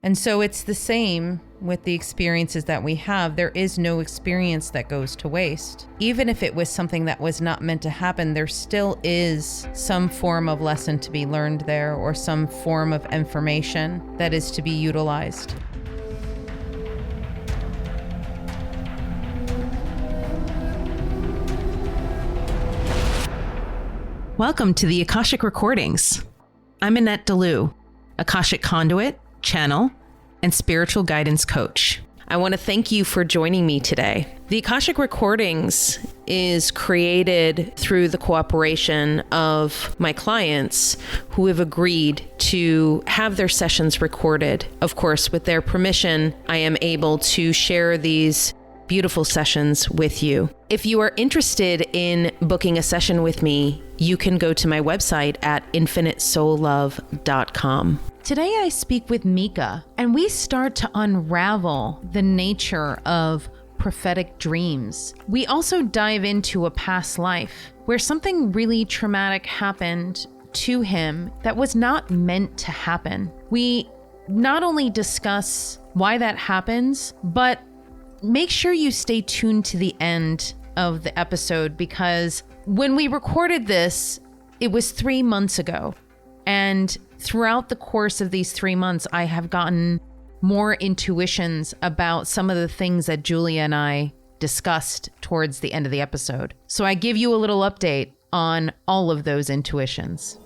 And so it's the same with the experiences that we have. There is no experience that goes to waste. Even if it was something that was not meant to happen, there still is some form of lesson to be learned there, or some form of information that is to be utilized. Welcome to the Akashic Recordings. I'm Annette Dalloo, Akashic conduit, channel, and spiritual guidance coach. I want to thank you for joining me today. The Akashic Recordings is created through the cooperation of my clients who have agreed to have their sessions recorded. Of course, with their permission, I am able to share these beautiful sessions with you. If you are interested in booking a session with me, you can go to my website at infinitesoullove.com. Today I speak with Mika, and we start to unravel the nature of prophetic dreams. We also dive into a past life where something really traumatic happened to him that was not meant to happen. We not only discuss why that happens, but make sure you stay tuned to the end of the episode, because when we recorded this, it was 3 months ago. And throughout the course of these 3 months, I have gotten more intuitions about some of the things that Julia and I discussed towards the end of the episode. So I give you a little update on all of those intuitions.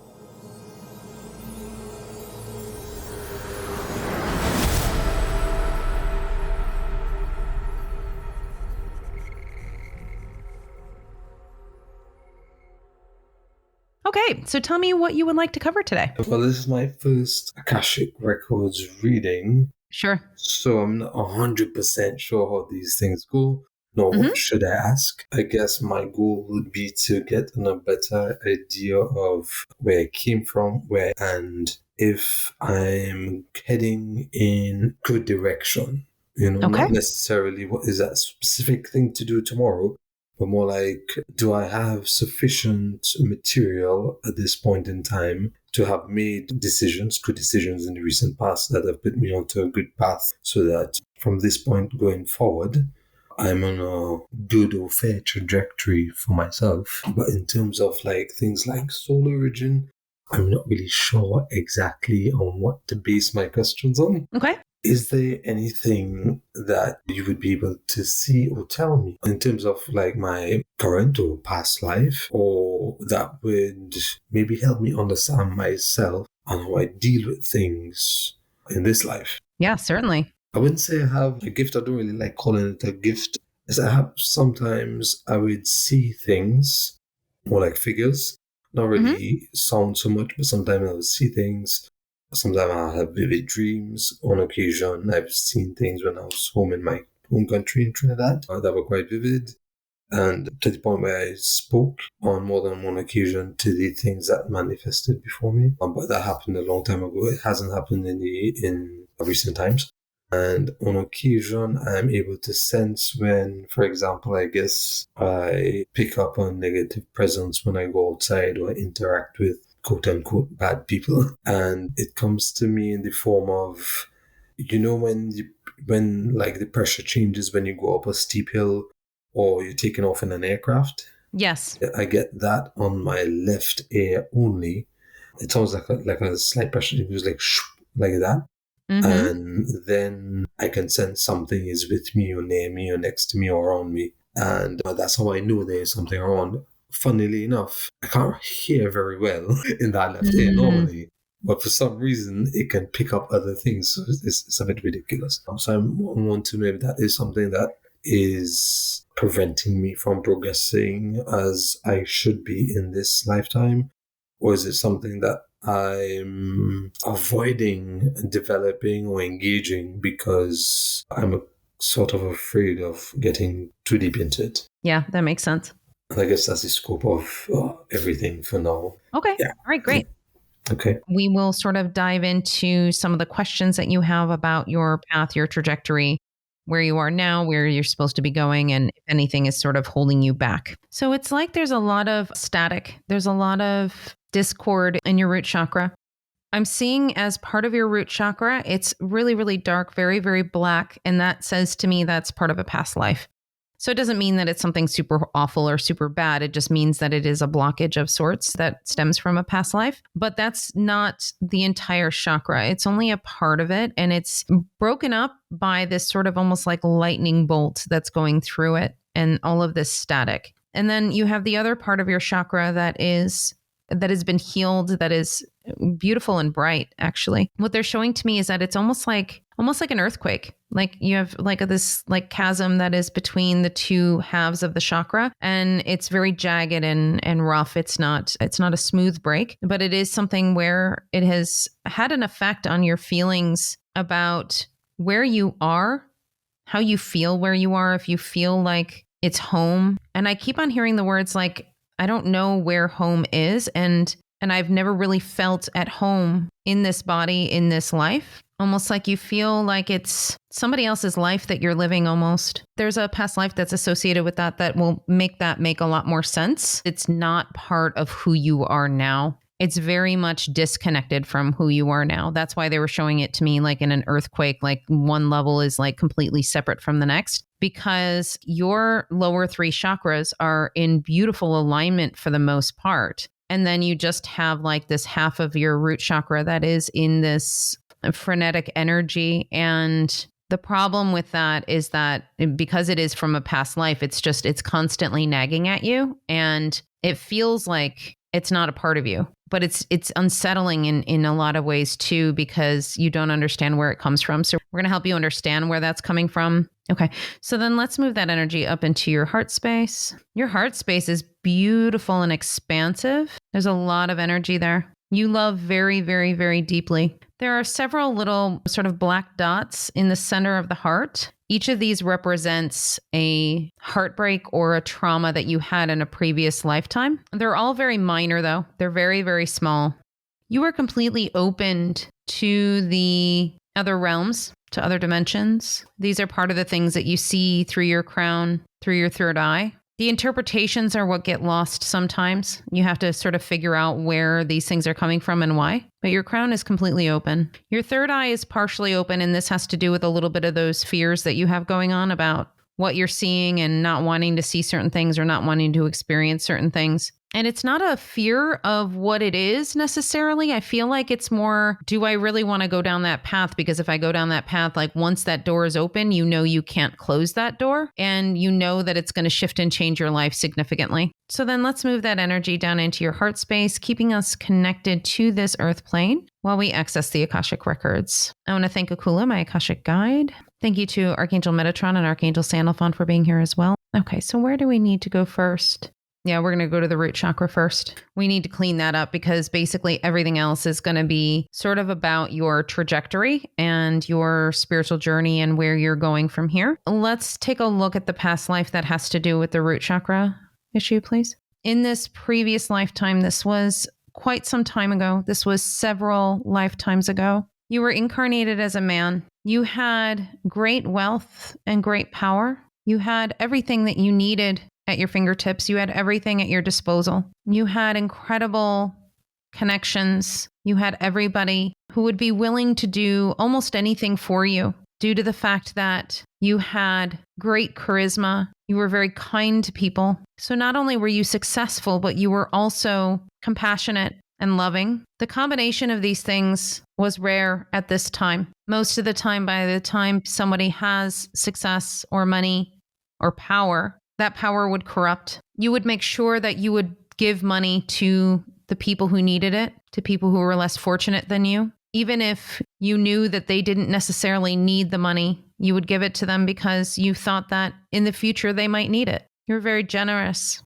Okay, so tell me what you would like to cover today. Well, this is my first Akashic Records reading. Sure. So I'm not 100% sure how these things go, nor what should I ask. I guess my goal would be to get a better idea of where I came from, and if I'm heading in good direction. Not necessarily what is that specific thing to do tomorrow, but more like, do I have sufficient material at this point in time to have made good decisions in the recent past that have put me onto a good path, so that from this point going forward, I'm on a good or fair trajectory for myself. But in terms of like things like soul origin, I'm not really sure exactly on what to base my questions on. Okay. Is there anything that you would be able to see or tell me in terms of like my current or past life, or that would maybe help me understand myself and how I deal with things in this life? Yeah, certainly. I wouldn't say I have a gift. I don't really like calling it a gift. As I have, sometimes I would see things more like figures, not really sound so much, but sometimes I would see things. Sometimes I have vivid dreams. On occasion, I've seen things when I was home in my home country in Trinidad that were quite vivid. And to the point where I spoke on more than one occasion to the things that manifested before me. But that happened a long time ago. It hasn't happened in recent times. And on occasion, I'm able to sense when, for example, I guess I pick up on negative presence when I go outside or interact with quote-unquote bad people, and it comes to me in the form of, when like the pressure changes when you go up a steep hill or you're taking off in an aircraft. Yes. I get that on my left ear only. It sounds like a slight pressure. It was like that. And then I can sense something is with me or near me or next to me or around me, and that's how I know there's something around. Funnily enough, I can't hear very well in that left ear normally, but for some reason it can pick up other things. So it's a bit ridiculous. So I'm wondering if that is something that is preventing me from progressing as I should be in this lifetime, or is it something that I'm avoiding developing or engaging because I'm sort of afraid of getting too deep into it? Yeah, that makes sense. I guess that's the scope of everything for now. Okay. Yeah. All right, great. Okay. We will sort of dive into some of the questions that you have about your path, your trajectory, where you are now, where you're supposed to be going, and if anything is sort of holding you back. So it's like there's a lot of static. There's a lot of discord in your root chakra. I'm seeing as part of your root chakra, it's really, really dark, very, very black. And that says to me that's part of a past life. So it doesn't mean that it's something super awful or super bad. It just means that it is a blockage of sorts that stems from a past life. But that's not the entire chakra. It's only a part of it. And it's broken up by this sort of almost like lightning bolt that's going through it and all of this static. And then you have the other part of your chakra that has been healed, that is beautiful and bright, actually. What they're showing to me is that it's almost like an earthquake. Like you have like this like chasm that is between the two halves of the chakra, and it's very jagged and rough. It's not a smooth break, but it is something where it has had an effect on your feelings about where you are, how you feel where you are, if you feel like it's home. And I keep on hearing the words like, I don't know where home is, and I've never really felt at home in this body, in this life. Almost like you feel like it's somebody else's life that you're living almost. There's a past life that's associated with that will make a lot more sense. It's not part of who you are now. It's very much disconnected from who you are now. That's why they were showing it to me like in an earthquake, like one level is like completely separate from the next, because your lower three chakras are in beautiful alignment for the most part. And then you just have like this half of your root chakra that is in this frenetic energy. And the problem with that is that because it is from a past life, it's constantly nagging at you, and it feels like it's not a part of you. But it's unsettling in a lot of ways too, because you don't understand where it comes from. So we're going to help you understand where that's coming from. Okay. So then let's move that energy up into your heart space. Your heart space is beautiful and expansive. There's a lot of energy there. You love very, very, very deeply. There are several little sort of black dots in the center of the heart. Each of these represents a heartbreak or a trauma that you had in a previous lifetime. They're all very minor, though. They're very, very small. You are completely opened to the other realms, to other dimensions. These are part of the things that you see through your crown, through your third eye. The interpretations are what get lost sometimes. You have to sort of figure out where these things are coming from and why. But your crown is completely open. Your third eye is partially open, and this has to do with a little bit of those fears that you have going on about what you're seeing and not wanting to see certain things or not wanting to experience certain things. And it's not a fear of what it is necessarily. I feel like it's more, do I really want to go down that path? Because if I go down that path, like once that door is open, you know you can't close that door, and you know that it's going to shift and change your life significantly. So then let's move that energy down into your heart space, keeping us connected to this earth plane while we access the Akashic Records. I want to thank Akula, my Akashic guide. Thank you to Archangel Metatron and Archangel Sandalphon for being here as well. Okay, so where do we need to go first? Yeah, we're going to go to the root chakra first. We need to clean that up because basically everything else is going to be sort of about your trajectory and your spiritual journey and where you're going from here. Let's take a look at the past life that has to do with the root chakra issue, please. In this previous lifetime, this was quite some time ago. This was several lifetimes ago. You were incarnated as a man. You had great wealth and great power. You had everything that you needed at your fingertips. You had everything at your disposal. You had incredible connections. You had everybody who would be willing to do almost anything for you due to the fact that you had great charisma. You were very kind to people. So not only were you successful, but you were also compassionate and loving. The combination of these things was rare at this time. Most of the time, by the time somebody has success or money or power, that power would corrupt. You would make sure that you would give money to the people who needed it, to people who were less fortunate than you. Even if you knew that they didn't necessarily need the money, you would give it to them because you thought that in the future they might need it. You're very generous.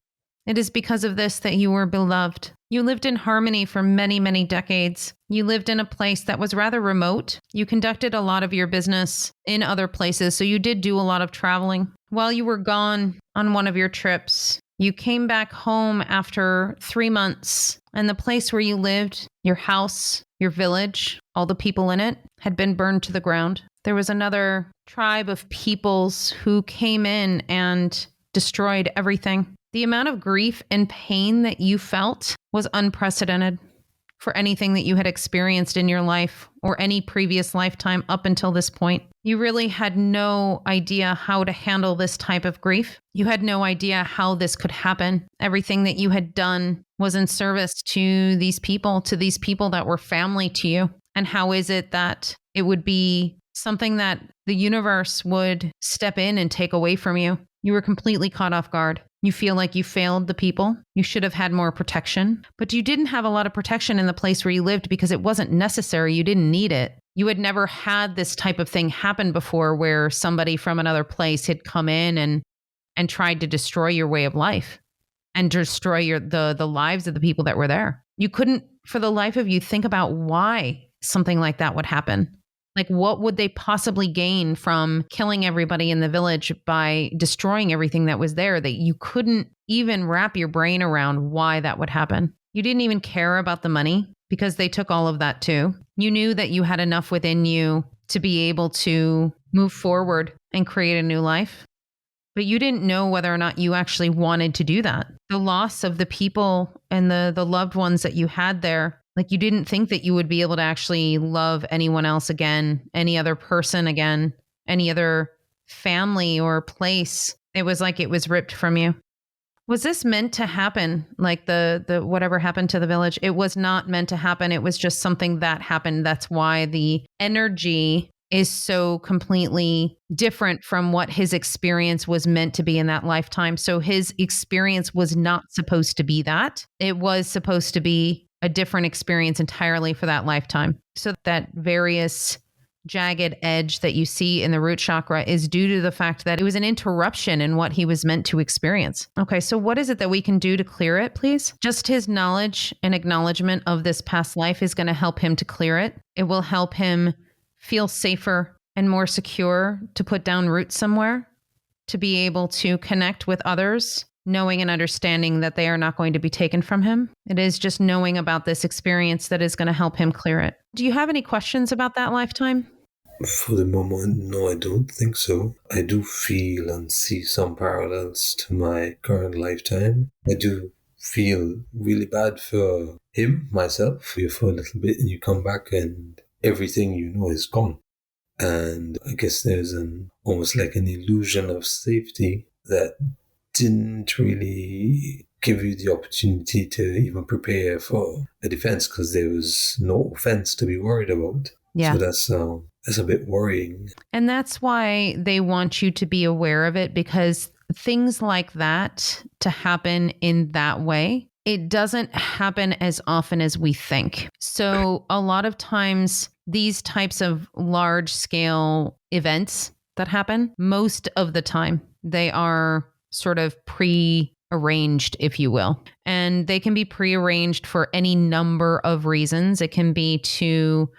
It is because of this that you were beloved. You lived in harmony for many, many decades. You lived in a place that was rather remote. You conducted a lot of your business in other places, so you did do a lot of traveling. While you were gone on one of your trips, you came back home after 3 months, and the place where you lived, your house, your village, all the people in it, had been burned to the ground. There was another tribe of peoples who came in and destroyed everything. The amount of grief and pain that you felt was unprecedented. for anything that you had experienced in your life or any previous lifetime up until this point. You really had no idea how to handle this type of grief. You had no idea how this could happen. Everything that you had done was in service to these people that were family to you. And how is it that it would be something that the universe would step in and take away from you? You were completely caught off guard. You feel like you failed the people. You should have had more protection, but you didn't have a lot of protection in the place where you lived because it wasn't necessary. You didn't need it. You had never had this type of thing happen before where somebody from another place had come in and tried to destroy your way of life and destroy the lives of the people that were there. You couldn't, for the life of you, think about why something like that would happen. Like, what would they possibly gain from killing everybody in the village by destroying everything that was there, that you couldn't even wrap your brain around why that would happen? You didn't even care about the money because they took all of that too. You knew that you had enough within you to be able to move forward and create a new life. But you didn't know whether or not you actually wanted to do that. The loss of the people and the loved ones that you had there, like, you didn't think that you would be able to actually love anyone else again, any other person again, any other family or place. It was like it was ripped from you. Was this meant to happen? Like the whatever happened to the village? It was not meant to happen. It was just something that happened. That's why the energy is so completely different from what his experience was meant to be in that lifetime. So his experience was not supposed to be that. It was supposed to be a different experience entirely for that lifetime. So that various jagged edge that you see in the root chakra is due to the fact that it was an interruption in what he was meant to experience. Okay, so what is it that we can do to clear it, please? Just his knowledge and acknowledgement of this past life is going to help him to clear it. It will help him feel safer and more secure to put down roots somewhere, to be able to connect with others, knowing and understanding that they are not going to be taken from him. It is just knowing about this experience that is going to help him clear it. Do you have any questions about that lifetime? For the moment, no, I don't think so. I do feel and see some parallels to my current lifetime. I do feel really bad for him, myself. You're for a little bit and you come back and everything you know is gone. And I guess there's almost like an illusion of safety that didn't really give you the opportunity to even prepare for a defense because there was no offense to be worried about. Yeah. So that's a bit worrying. And that's why they want you to be aware of it, because things like that to happen in that way, it doesn't happen as often as we think. So a lot of times these types of large scale events that happen, most of the time, they are sort of pre-arranged, if you will. And they can be pre-arranged for any number of reasons. It can be to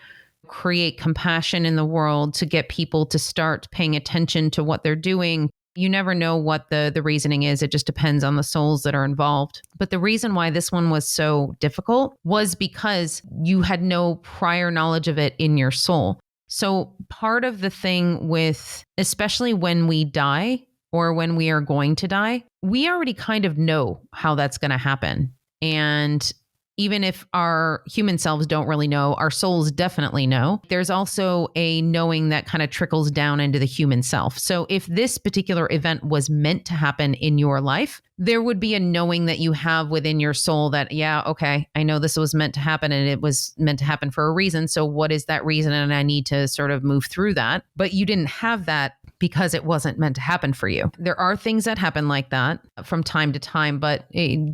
create compassion in the world, to get people to start paying attention to what they're doing. You never know what the reasoning is. It just depends on the souls that are involved. But the reason why this one was so difficult was because you had no prior knowledge of it in your soul. So part of the thing with, especially when we die or when we are going to die, we already kind of know how that's going to happen. And even if our human selves don't really know, our souls definitely know. There's also a knowing that kind of trickles down into the human self. So if this particular event was meant to happen in your life, there would be a knowing that you have within your soul that, yeah, okay, I know this was meant to happen and it was meant to happen for a reason. So what is that reason? And I need to sort of move through that. But you didn't have that because it wasn't meant to happen for you. There are things that happen like that from time to time, but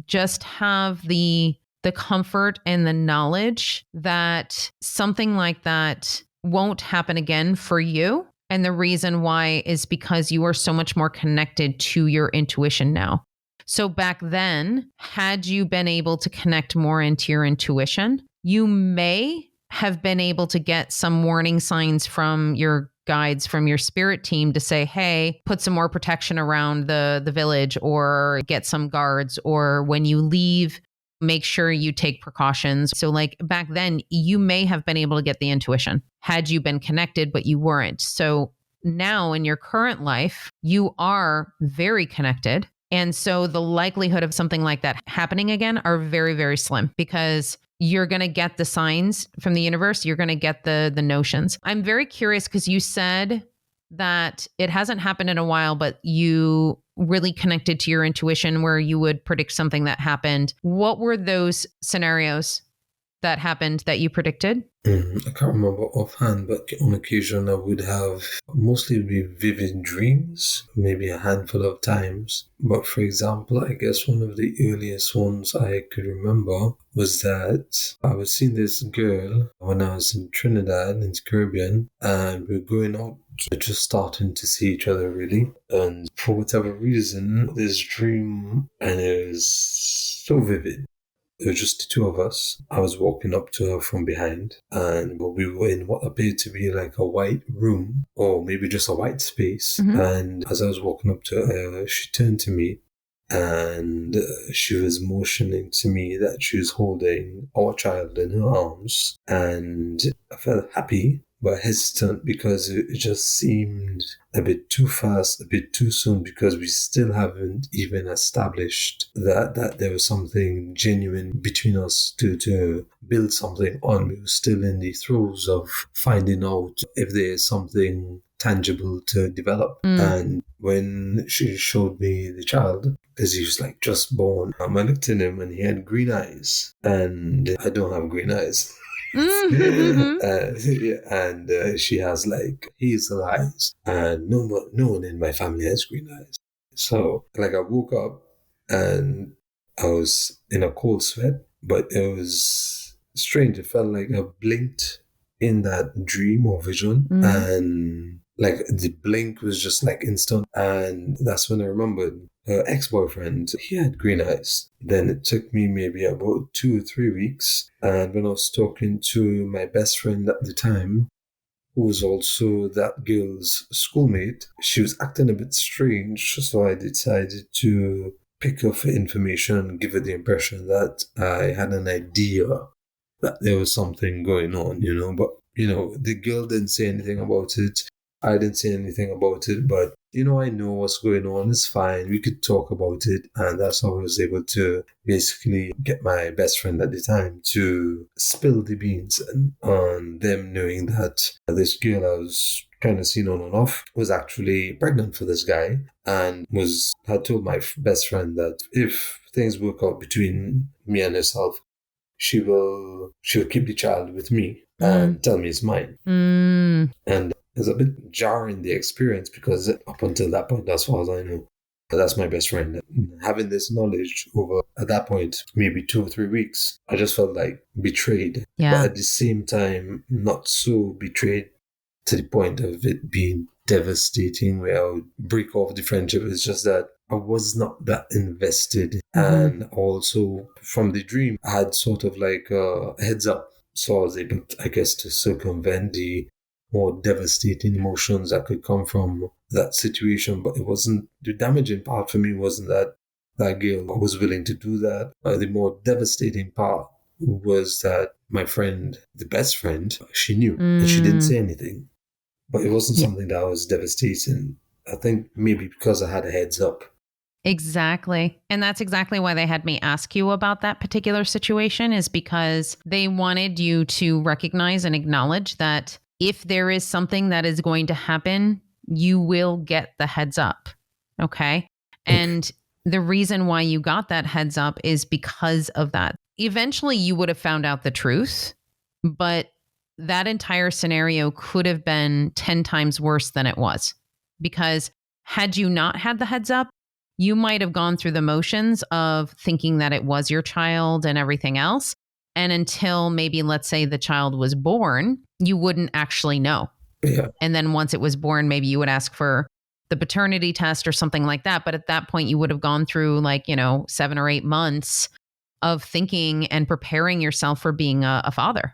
just have the comfort and the knowledge that something like that won't happen again for you. And the reason why is because you are so much more connected to your intuition now. So back then, had you been able to connect more into your intuition, you may have been able to get some warning signs from your guides, from your spirit team to say, hey, put some more protection around the village, or get some guards, or when you leave, make sure you take precautions. So like back then, you may have been able to get the intuition had you been connected, but you weren't. So now in your current life, you are very connected And so the likelihood of something like that happening again are very, very slim, because you're going to get the signs from the universe. You're going to get the notions. I'm very curious because you said that it hasn't happened in a while, but you really connected to your intuition where you would predict something that happened. What were those scenarios that happened that you predicted? I can't remember offhand, but on occasion I would have mostly be vivid dreams, maybe a handful of times. But for example, I guess one of the earliest ones I could remember was that I was seeing this girl when I was in Trinidad, in the Caribbean, and we were going out, just starting to see each other really. And for whatever reason, this dream, and it was so vivid. It was just the two of us. I was walking up to her from behind, and we were in what appeared to be like a white room, or maybe just a white space. Mhm. And as I was walking up to her, she turned to me, and she was motioning to me that she was holding our child in her arms. And I felt happy, but hesitant, because it just seemed a bit too fast, a bit too soon, because we still haven't even established that there was something genuine between us to build something on. We were still in the throes of finding out if there's something tangible to develop. And when she showed me the child, because he was like just born, I looked at him and he had green eyes, and I don't have green eyes. And she has like hazel eyes, and no one in my family has green eyes. So like I woke up and I was in a cold sweat, but it was strange. It felt like I blinked in that dream or vision, and like the blink was just like instant. And that's when I remembered her ex-boyfriend, he had green eyes. Then it took me maybe about 2 or 3 weeks. And when I was talking to my best friend at the time, who was also that girl's schoolmate, she was acting a bit strange. So I decided to pick her for information and give her the impression that I had an idea that there was something going on, But, the girl didn't say anything about it. I didn't say anything about it, but I know what's going on. It's fine. We could talk about it. And that's how I was able to basically get my best friend at the time to spill the beans on them knowing that this girl I was kind of seen on and off was actually pregnant for this guy, and had told my best friend that if things work out between me and herself, she'll keep the child with me and tell me it's mine. And it's a bit jarring, the experience, because up until that point, as far as I know, that's my best friend. Having this knowledge over, at that point, maybe 2 or 3 weeks, I just felt like betrayed. Yeah. But at the same time, not so betrayed to the point of it being devastating, where I would break off the friendship. It's just that I was not that invested. And also from the dream, I had sort of like a heads up. So I was able, I guess, to circumvent the more devastating emotions that could come from that situation. But it wasn't, the damaging part for me wasn't that girl was willing to do that. The more devastating part was that my friend, the best friend, she knew and she didn't say anything. But it wasn't something that was devastating. I think maybe because I had a heads up. Exactly. And that's exactly why they had me ask you about that particular situation, is because they wanted you to recognize and acknowledge that if there is something that is going to happen, you will get the heads up. Okay. And the reason why you got that heads up is because of that. Eventually you would have found out the truth, but that entire scenario could have been 10 times worse than it was. Because had you not had the heads up, you might have gone through the motions of thinking that it was your child and everything else. And until maybe, let's say, the child was born, you wouldn't actually know. Yeah. And then once it was born, maybe you would ask for the paternity test or something like that. But at that point, you would have gone through 7 or 8 months of thinking and preparing yourself for being a father.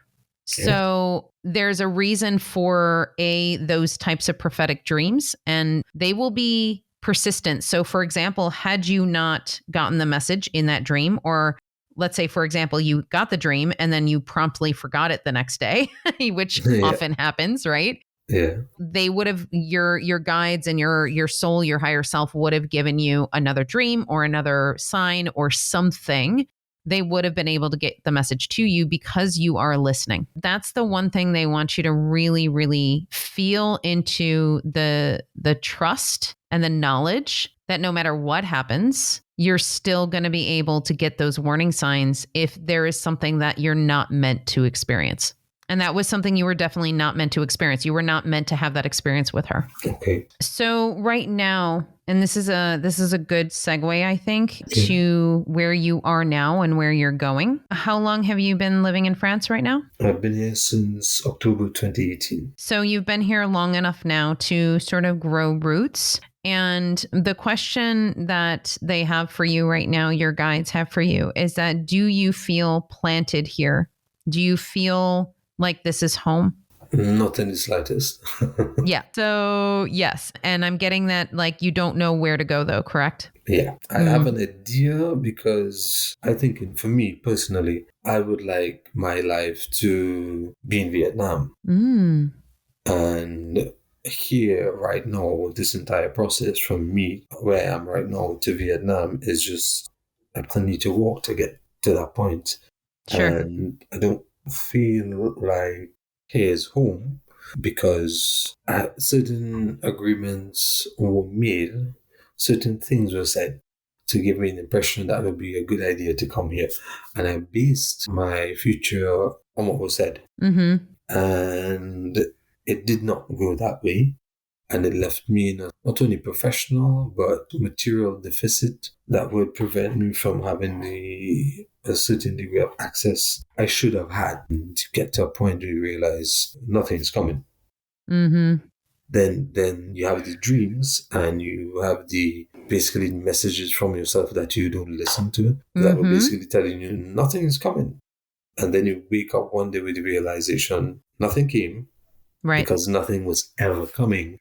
Yeah. So there's a reason for those types of prophetic dreams, and they will be persistent. So for example, had you not gotten the message in that dream, or let's say, for example, you got the dream and then you promptly forgot it the next day, which often happens, right? Yeah. They would have, your guides and your soul, your higher self would have given you another dream or another sign or something. They would have been able to get the message to you because you are listening. That's the one thing they want you to really, really feel into, the trust and the knowledge that no matter what happens, you're still going to be able to get those warning signs if there is something that you're not meant to experience. And that was something you were definitely not meant to experience. You were not meant to have that experience with her. Okay. So right now, and this is a good segue, I think, to where you are now and where you're going. How long have you been living in France right now? I've been here since October 2018. So you've been here long enough now to sort of grow roots. And the question that they have for you right now, your guides have for you, is that, do you feel planted here? Do you feel like this is home? Not in the slightest. Yeah. So yes. And I'm getting that, like, you don't know where to go though, correct? Yeah. I have an idea because I think for me personally, I would like my life to be in Vietnam. And here right now, this entire process from me, where I am right now, to Vietnam is just, I need to walk to get to that point. Sure. And I don't feel like here's home because certain agreements were made, certain things were said to give me an impression that it would be a good idea to come here. And I based my future on what was said. And it did not go that way. And it left me in a not only professional, but material deficit that would prevent me from having a certain degree of access I should have had to get to a point where you realize nothing's coming. Then you have the dreams and you have the basically messages from yourself that you don't listen to that were basically telling you nothing is coming. And then you wake up one day with the realization nothing came, right? Because nothing was ever coming.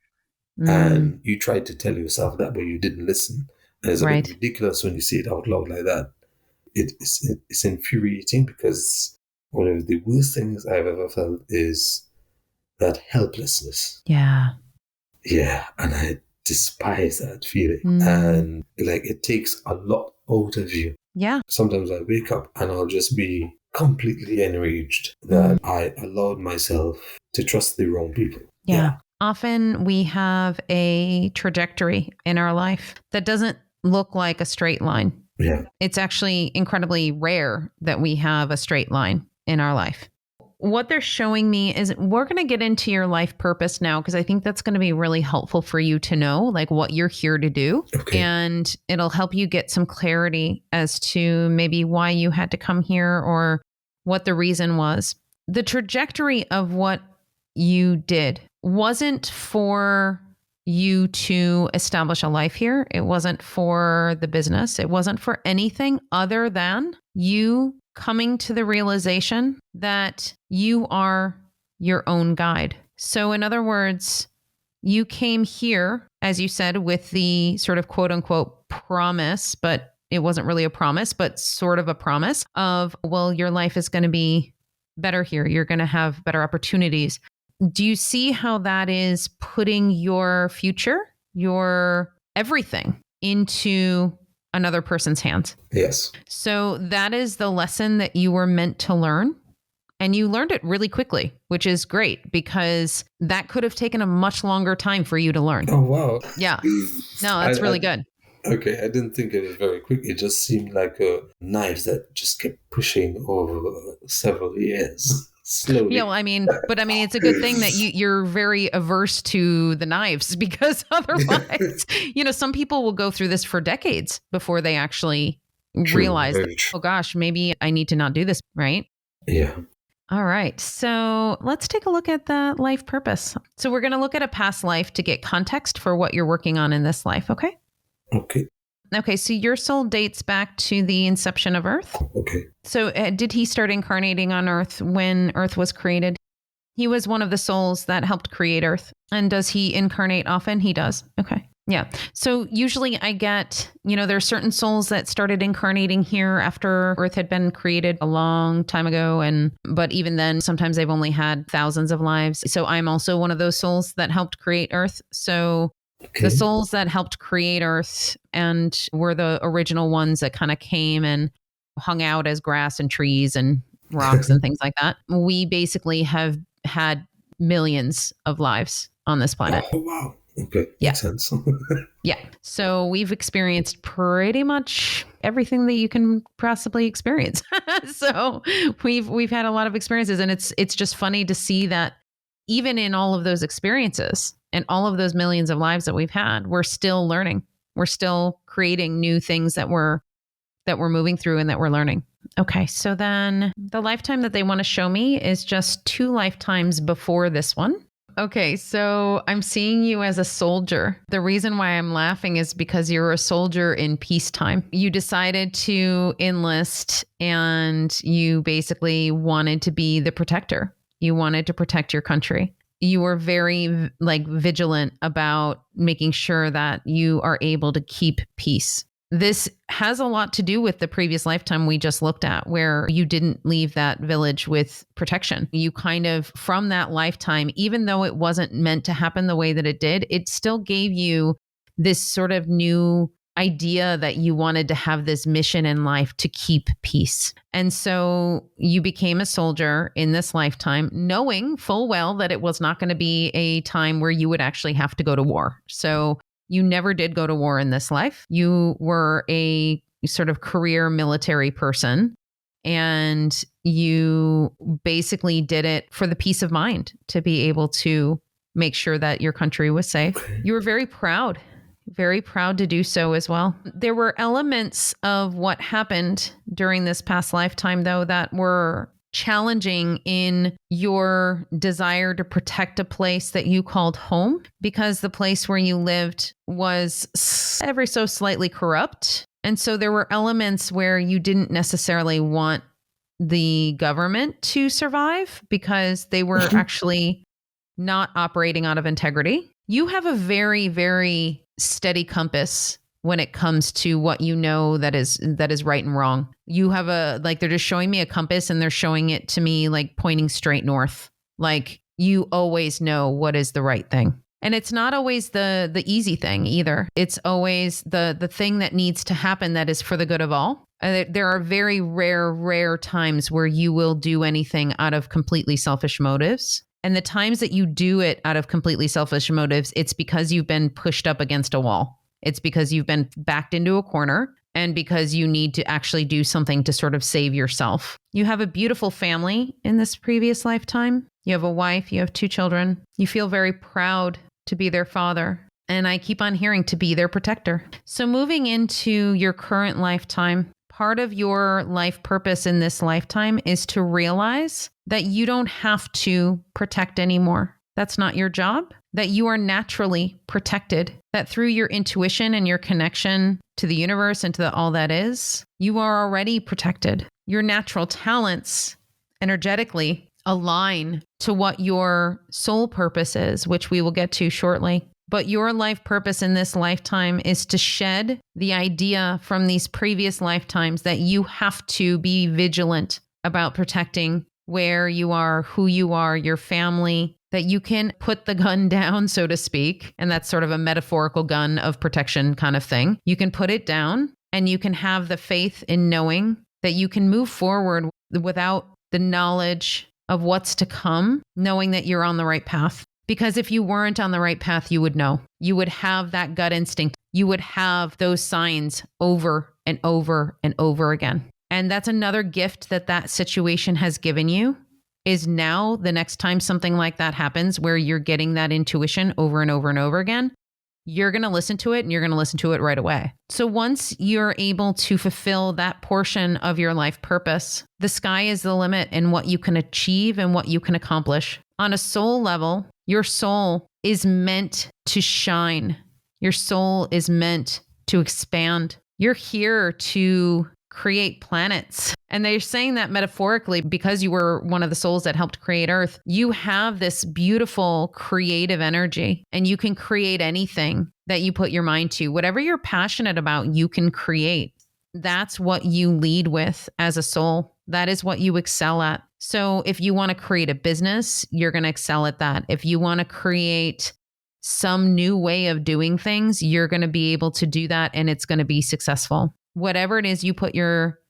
And you tried to tell yourself that, but you didn't listen. And it's a bit ridiculous when you say it out loud like that. It's infuriating because one of the worst things I've ever felt is that helplessness. Yeah. And I despise that feeling. And like, it takes a lot out of you. Yeah. Sometimes I wake up and I'll just be completely enraged that I allowed myself to trust the wrong people. Yeah. Often we have a trajectory in our life that doesn't look like a straight line. Yeah. It's actually incredibly rare that we have a straight line in our life. What they're showing me is, we're going to get into your life purpose now, because I think that's going to be really helpful for you to know, like, what you're here to do. Okay. And it'll help you get some clarity as to maybe why you had to come here or what the reason was. The trajectory of what you did wasn't for you to establish a life here. It wasn't for the business. It wasn't for anything other than you coming to the realization that you are your own guide. So in other words, you came here, as you said, with the sort of quote unquote promise, but it wasn't really a promise, but sort of a promise of, well, your life is going to be better here. You're going to have better opportunities. Do you see how that is putting your future, your everything, into another person's hands? Yes. So that is the lesson that you were meant to learn. And you learned it really quickly, which is great, because that could have taken a much longer time for you to learn. Oh, wow. Yeah. No, that's really good. Okay, I didn't think it was very quick. It just seemed like a knife that just kept pushing over several years. Slowly. Yeah, well, it's a good thing that you're very averse to the knives, because otherwise, some people will go through this for decades before they actually realize that, oh gosh, maybe I need to not do this, right? Yeah. All right. So let's take a look at the life purpose. So we're going to look at a past life to get context for what you're working on in this life. Okay. Okay, so your soul dates back to the inception of Earth. Okay. So did he start incarnating on Earth when Earth was created? He was one of the souls that helped create Earth. And does he incarnate often? He does. Okay. Yeah. So usually I get, there are certain souls that started incarnating here after Earth had been created a long time ago. But even then, sometimes they've only had thousands of lives. So I'm also one of those souls that helped create Earth. So the Okay. souls that helped create Earth and were the original ones that kind of came and hung out as grass and trees and rocks and things like that. We basically have had millions of lives on this planet. Oh, wow. Okay. Yeah. Makes sense. Yeah. So we've experienced pretty much everything that you can possibly experience. So we've had a lot of experiences, and it's just funny to see that even in all of those experiences and all of those millions of lives that we've had, we're still learning. We're still creating new things that we're moving through and that we're learning. Okay. So then the lifetime that they want to show me is just 2 lifetimes before this one. Okay, so I'm seeing you as a soldier. The reason why I'm laughing is because you're a soldier in peacetime. You decided to enlist and you basically wanted to be the protector. You wanted to protect your country. You were very vigilant about making sure that you are able to keep peace. This has a lot to do with the previous lifetime we just looked at, where you didn't leave that village with protection. You kind of, from that lifetime, even though it wasn't meant to happen the way that it did, it still gave you this sort of new idea that you wanted to have this mission in life to keep peace. And so you became a soldier in this lifetime, knowing full well that it was not going to be a time where you would actually have to go to war. So you never did go to war in this life. You were a sort of career military person, and you basically did it for the peace of mind to be able to make sure that your country was safe. Okay. You were very proud to do so as well. There were elements of what happened during this past lifetime, though, that were challenging in your desire to protect a place that you called home, because the place where you lived was ever so slightly corrupt. And so there were elements where you didn't necessarily want the government to survive because they were actually not operating out of integrity. You have a very, very steady compass when it comes to what you know that is right and wrong. You have they're just showing me a compass, and they're showing it to me pointing straight north. You always know what is the right thing. And it's not always the easy thing either. It's always the thing that needs to happen that is for the good of all. There are very rare times where you will do anything out of completely selfish motives. And the times that you do it out of completely selfish motives, it's because you've been pushed up against a wall. It's because you've been backed into a corner, and because you need to actually do something to sort of save yourself. You have a beautiful family in this previous lifetime. You have a wife, you have 2 children. You feel very proud to be their father. And I keep on hearing to be their protector. So moving into your current lifetime, part of your life purpose in this lifetime is to realize that you don't have to protect anymore. That's not your job. That you are naturally protected, that through your intuition and your connection to the universe and to all that is, you are already protected. Your natural talents energetically align to what your soul purpose is, which we will get to shortly. But your life purpose in this lifetime is to shed the idea from these previous lifetimes that you have to be vigilant about protecting where you are, who you are, your family, that you can put the gun down, so to speak. And that's sort of a metaphorical gun of protection kind of thing. You can put it down, and you can have the faith in knowing that you can move forward without the knowledge of what's to come, knowing that you're on the right path. Because if you weren't on the right path, you would know. You would have that gut instinct. You would have those signs over and over and over again. And that's another gift that situation has given you, is now the next time something like that happens where you're getting that intuition over and over and over again, you're going to listen to it, and you're going to listen to it right away. So once you're able to fulfill that portion of your life purpose, the sky is the limit in what you can achieve and what you can accomplish. On a soul level, your soul is meant to shine. Your soul is meant to expand. You're here to create planets. And they're saying that metaphorically because you were one of the souls that helped create Earth. You have this beautiful creative energy, and you can create anything that you put your mind to. Whatever you're passionate about, you can create. That's what you lead with as a soul. That is what you excel at. So if you want to create a business, you're going to excel at that. If you want to create some new way of doing things, you're going to be able to do that and it's going to be successful. Whatever it is you put your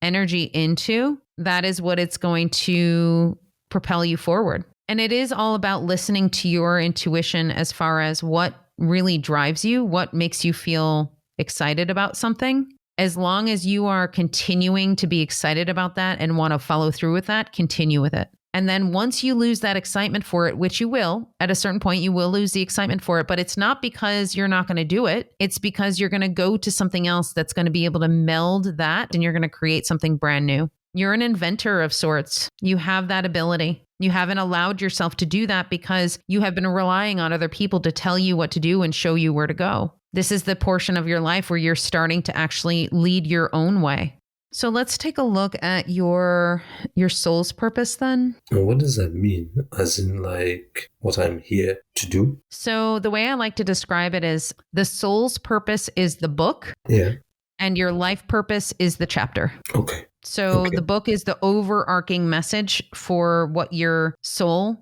energy into, that is what it's going to propel you forward. And it is all about listening to your intuition as far as what really drives you, what makes you feel excited about something. As long as you are continuing to be excited about that and want to follow through with that, continue with it. And then once you lose that excitement for it, which you will, at a certain point, you will lose the excitement for it, but it's not because you're not going to do it. It's because you're going to go to something else that's going to be able to meld that and you're going to create something brand new. You're an inventor of sorts. You have that ability. You haven't allowed yourself to do that because you have been relying on other people to tell you what to do and show you where to go. This is the portion of your life where you're starting to actually lead your own way. So let's take a look at your soul's purpose then. And what does that mean? As in like what I'm here to do? So the way I like to describe it is the soul's purpose is the book. Yeah. And your life purpose is the chapter. Okay. So the book is the overarching message for what your soul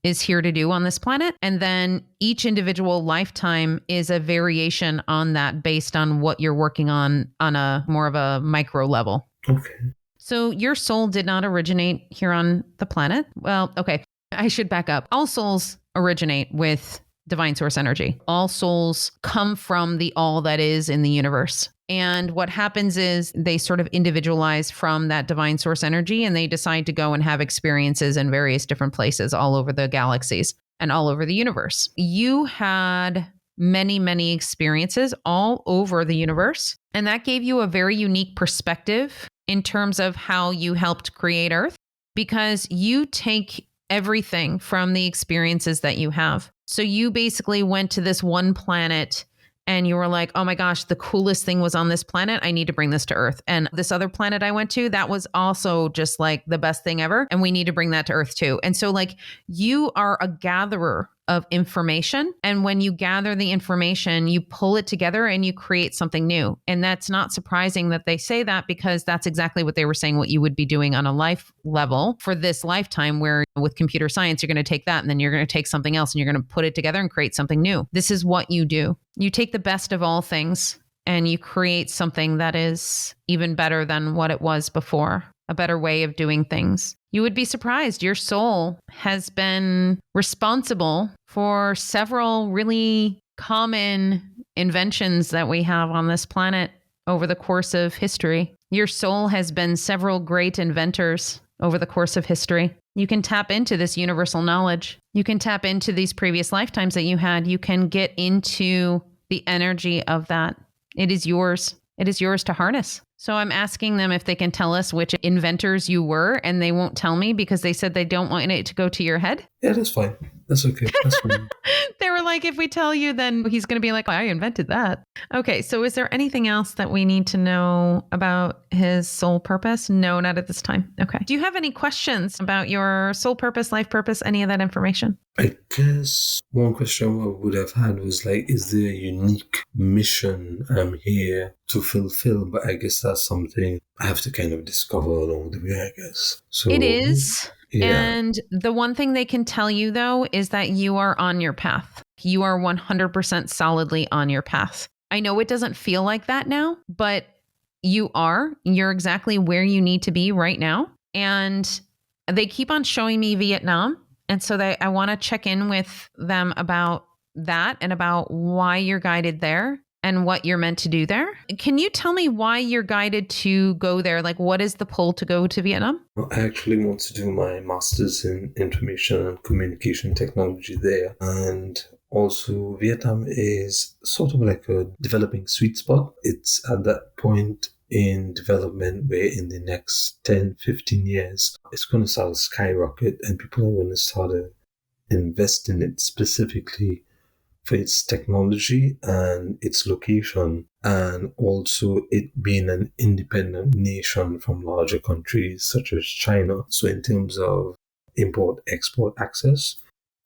is here to do on this planet. And then each individual lifetime is a variation on that based on what you're working on a more of a micro level. Okay. So your soul did not originate here on the planet. Well, okay, I should back up. All souls originate with divine source energy. All souls come from the all that is in the universe. And what happens is they sort of individualize from that divine source energy and they decide to go and have experiences in various different places all over the galaxies and all over the universe. You had many, many experiences all over the universe. And that gave you a very unique perspective in terms of how you helped create Earth, because you take everything from the experiences that you have. So you basically went to this one planet and you were like, oh my gosh, the coolest thing was on this planet. I need to bring this to Earth. And this other planet I went to, that was also just like the best thing ever. And we need to bring that to Earth too. And so like you are a gatherer of information. And when you gather the information, you pull it together and you create something new. And that's not surprising that they say that, because that's exactly what they were saying, what you would be doing on a life level for this lifetime, where with computer science, you're going to take that and then you're going to take something else and you're going to put it together and create something new. This is what you do. You take the best of all things and you create something that is even better than what it was before, a better way of doing things. You would be surprised. Your soul has been responsible for several really common inventions that we have on this planet over the course of history. Your soul has been several great inventors over the course of history. You can tap into this universal knowledge. You can tap into these previous lifetimes that you had. You can get into the energy of that. It is yours. It is yours to harness. So I'm asking them if they can tell us which inventors you were, and they won't tell me because they said they don't want it to go to your head. Yeah, that's fine. That's okay. That's fine. They were like, if we tell you, then he's going to be like, I invented that. Okay, so is there anything else that we need to know about his soul purpose? No, not at this time. Okay. Do you have any questions about your soul purpose, life purpose, any of that information? I guess one question I would have had was like, is there a unique mission I'm here to fulfill? But I guess that's something I have to kind of discover along the way, I guess. So it is. Yeah. And the one thing they can tell you, though, is that you are on your path. You are 100% solidly on your path. I know it doesn't feel like that now, but you are. You're exactly where you need to be right now. And they keep on showing me Vietnam. And so I want to check in with them about that and about why you're guided there and what you're meant to do there. Can you tell me why you're guided to go there? Like, what is the pull to go to Vietnam? Well, I actually want to do my master's in information and communication technology there. And also, Vietnam is sort of like a developing sweet spot. It's at that point in development where in the next 10, 15 years, it's going to start to skyrocket and people are going to start to invest in it specifically for its technology and its location, and also it being an independent nation from larger countries such as China. So in terms of import-export access,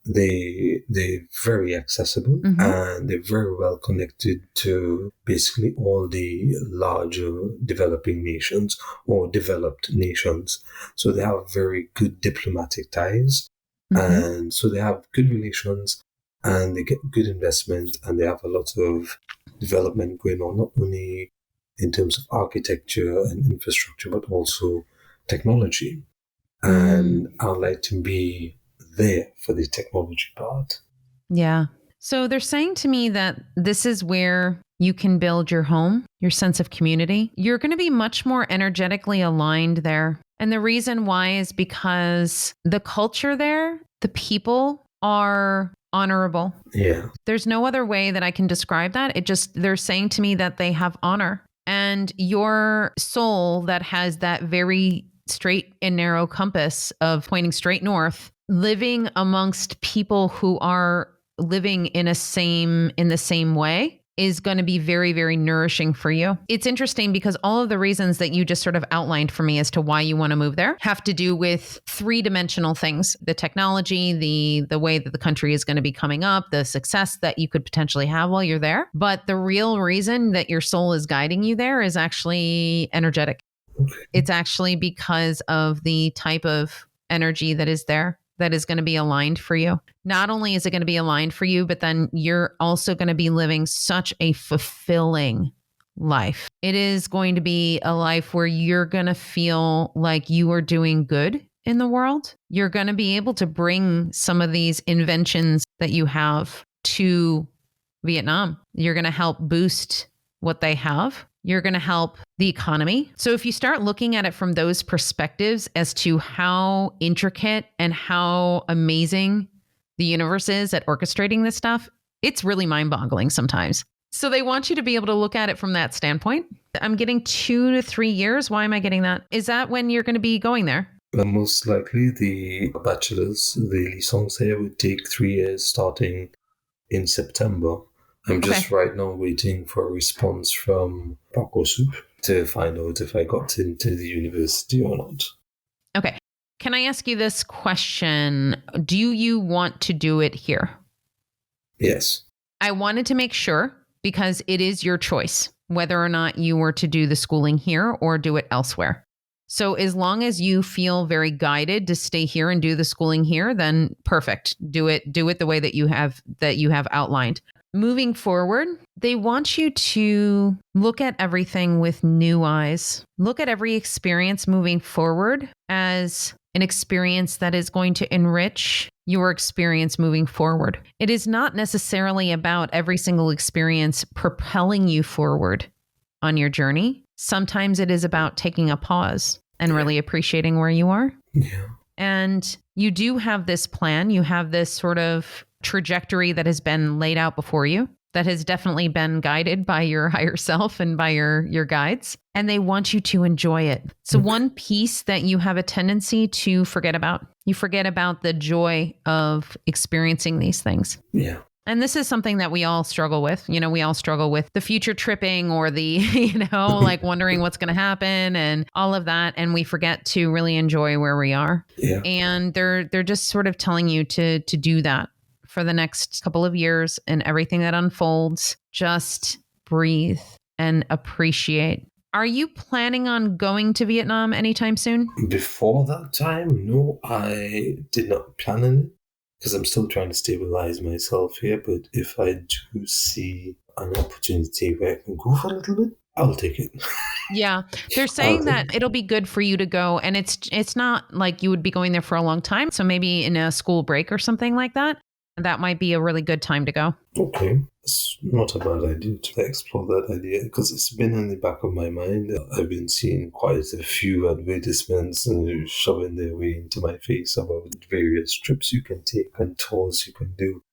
they're very accessible and they're very well connected to basically all the larger developing nations or developed nations. So they have very good diplomatic ties, and so they have good relations, and they get good investment, and they have a lot of development going on, not only in terms of architecture and infrastructure, but also technology. And I'd like to be there for the technology part. Yeah. So they're saying to me that this is where you can build your home, your sense of community. You're going to be much more energetically aligned there. And the reason why is because the culture there, the people are honorable. Yeah. There's no other way that I can describe that. They're saying to me that they have honor. And your soul that has that very straight and narrow compass of pointing straight north, living amongst people who are living in the same way is going to be very, very nourishing for you. It's interesting because all of the reasons that you just sort of outlined for me as to why you want to move there have to do with three-dimensional things: the technology, the way that the country is going to be coming up, the success that you could potentially have while you're there. But the real reason that your soul is guiding you there is actually energetic. It's actually because of the type of energy that is there that is going to be aligned for you. Not only is it going to be aligned for you, but then you're also going to be living such a fulfilling life. It is going to be a life where you're going to feel like you are doing good in the world. You're going to be able to bring some of these inventions that you have to Vietnam. You're going to help boost what they have. You're going to help the economy. So if you start looking at it from those perspectives as to how intricate and how amazing the universe is at orchestrating this stuff, it's really mind-boggling sometimes. So they want you to be able to look at it from that standpoint. I'm getting 2 to 3 years. Why am I getting that? Is that when you're going to be going there? Most likely the bachelor's, the licence here would take 3 years starting in September. I'm just right now waiting for a response from Parcoursup to find out if I got into the university or not. Okay. Can I ask you this question? Do you want to do it here? Yes. I wanted to make sure because it is your choice whether or not you were to do the schooling here or do it elsewhere. So as long as you feel very guided to stay here and do the schooling here, then perfect. Do it the way that you have outlined. Moving forward, they want you to look at everything with new eyes. Look at every experience moving forward as an experience that is going to enrich your experience moving forward. It is not necessarily about every single experience propelling you forward on your journey. Sometimes it is about taking a pause and really appreciating where you are. Yeah. And you do have this plan. You have this sort of trajectory that has been laid out before you, that has definitely been guided by your higher self and by your guides. And they want you to enjoy it. So one piece that you have a tendency to forget about, you forget about the joy of experiencing these things. Yeah. And this is something that we all struggle with. You know, we all struggle with the future tripping or the, like wondering what's going to happen and all of that. And we forget to really enjoy where we are. Yeah. And they're just sort of telling you to do that for the next couple of years, and everything that unfolds, just breathe and appreciate. Are you planning on going to Vietnam anytime soon? Before that time, no, I did not plan on it, because I'm still trying to stabilize myself here. But if I do see an opportunity where I can go for a little bit, I'll take it. Yeah, they're saying that it'll be good for you to go, and it's not like you would be going there for a long time. So maybe in a school break or something like that, that might be a really good time to go. Okay, it's not a bad idea to explore that idea, because it's been in the back of my mind. I've been seeing quite a few advertisements shoving their way into my face about various trips you can take and tours you can do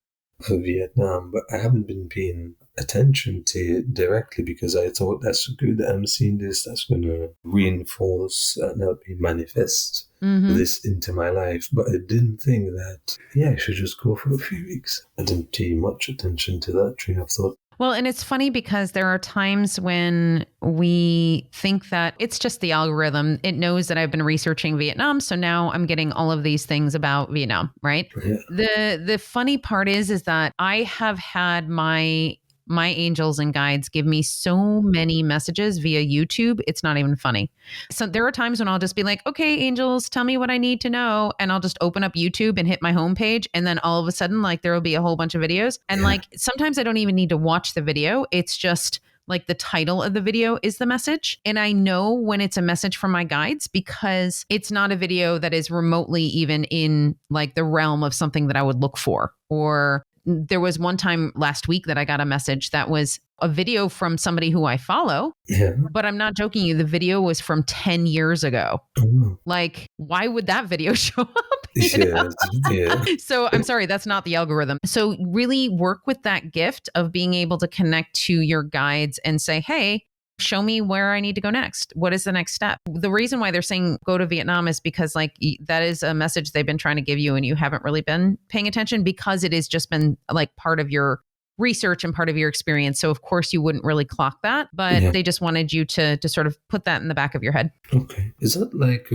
for Vietnam, but I haven't been paying attention to it directly because I thought that's good. I'm seeing this, that's going to reinforce and help me manifest this into my life. But I didn't think that, I should just go for a few weeks. I didn't pay much attention to that train of thought. Well, and it's funny because there are times when we think that it's just the algorithm. It knows that I've been researching Vietnam, so now I'm getting all of these things about Vietnam, right? Yeah. The funny part is that I have had my angels and guides give me so many messages via YouTube. It's not even funny. So there are times when I'll just be like, okay, angels, tell me what I need to know. And I'll just open up YouTube and hit my homepage. And then all of a sudden, like there will be a whole bunch of videos. And Yeah. like sometimes I don't even need to watch the video. It's just like the title of the video is the message. And I know when it's a message from my guides because it's not a video that is remotely even in like the realm of something that I would look for. Or there was one time last week that I got a message that was a video from somebody who I follow. Yeah. But I'm not joking you. The video was from 10 years ago. Oh. Like, why would that video show up? You know? Yeah. So I'm sorry, that's not the algorithm. So really work with that gift of being able to connect to your guides and say, hey, show me where I need to go next. What is the next step? The reason why they're saying go to Vietnam is because like that is a message they've been trying to give you and you haven't really been paying attention because it has just been like part of your research and part of your experience. So of course you wouldn't really clock that, but they just wanted you to sort of put that in the back of your head. Okay. Is that like a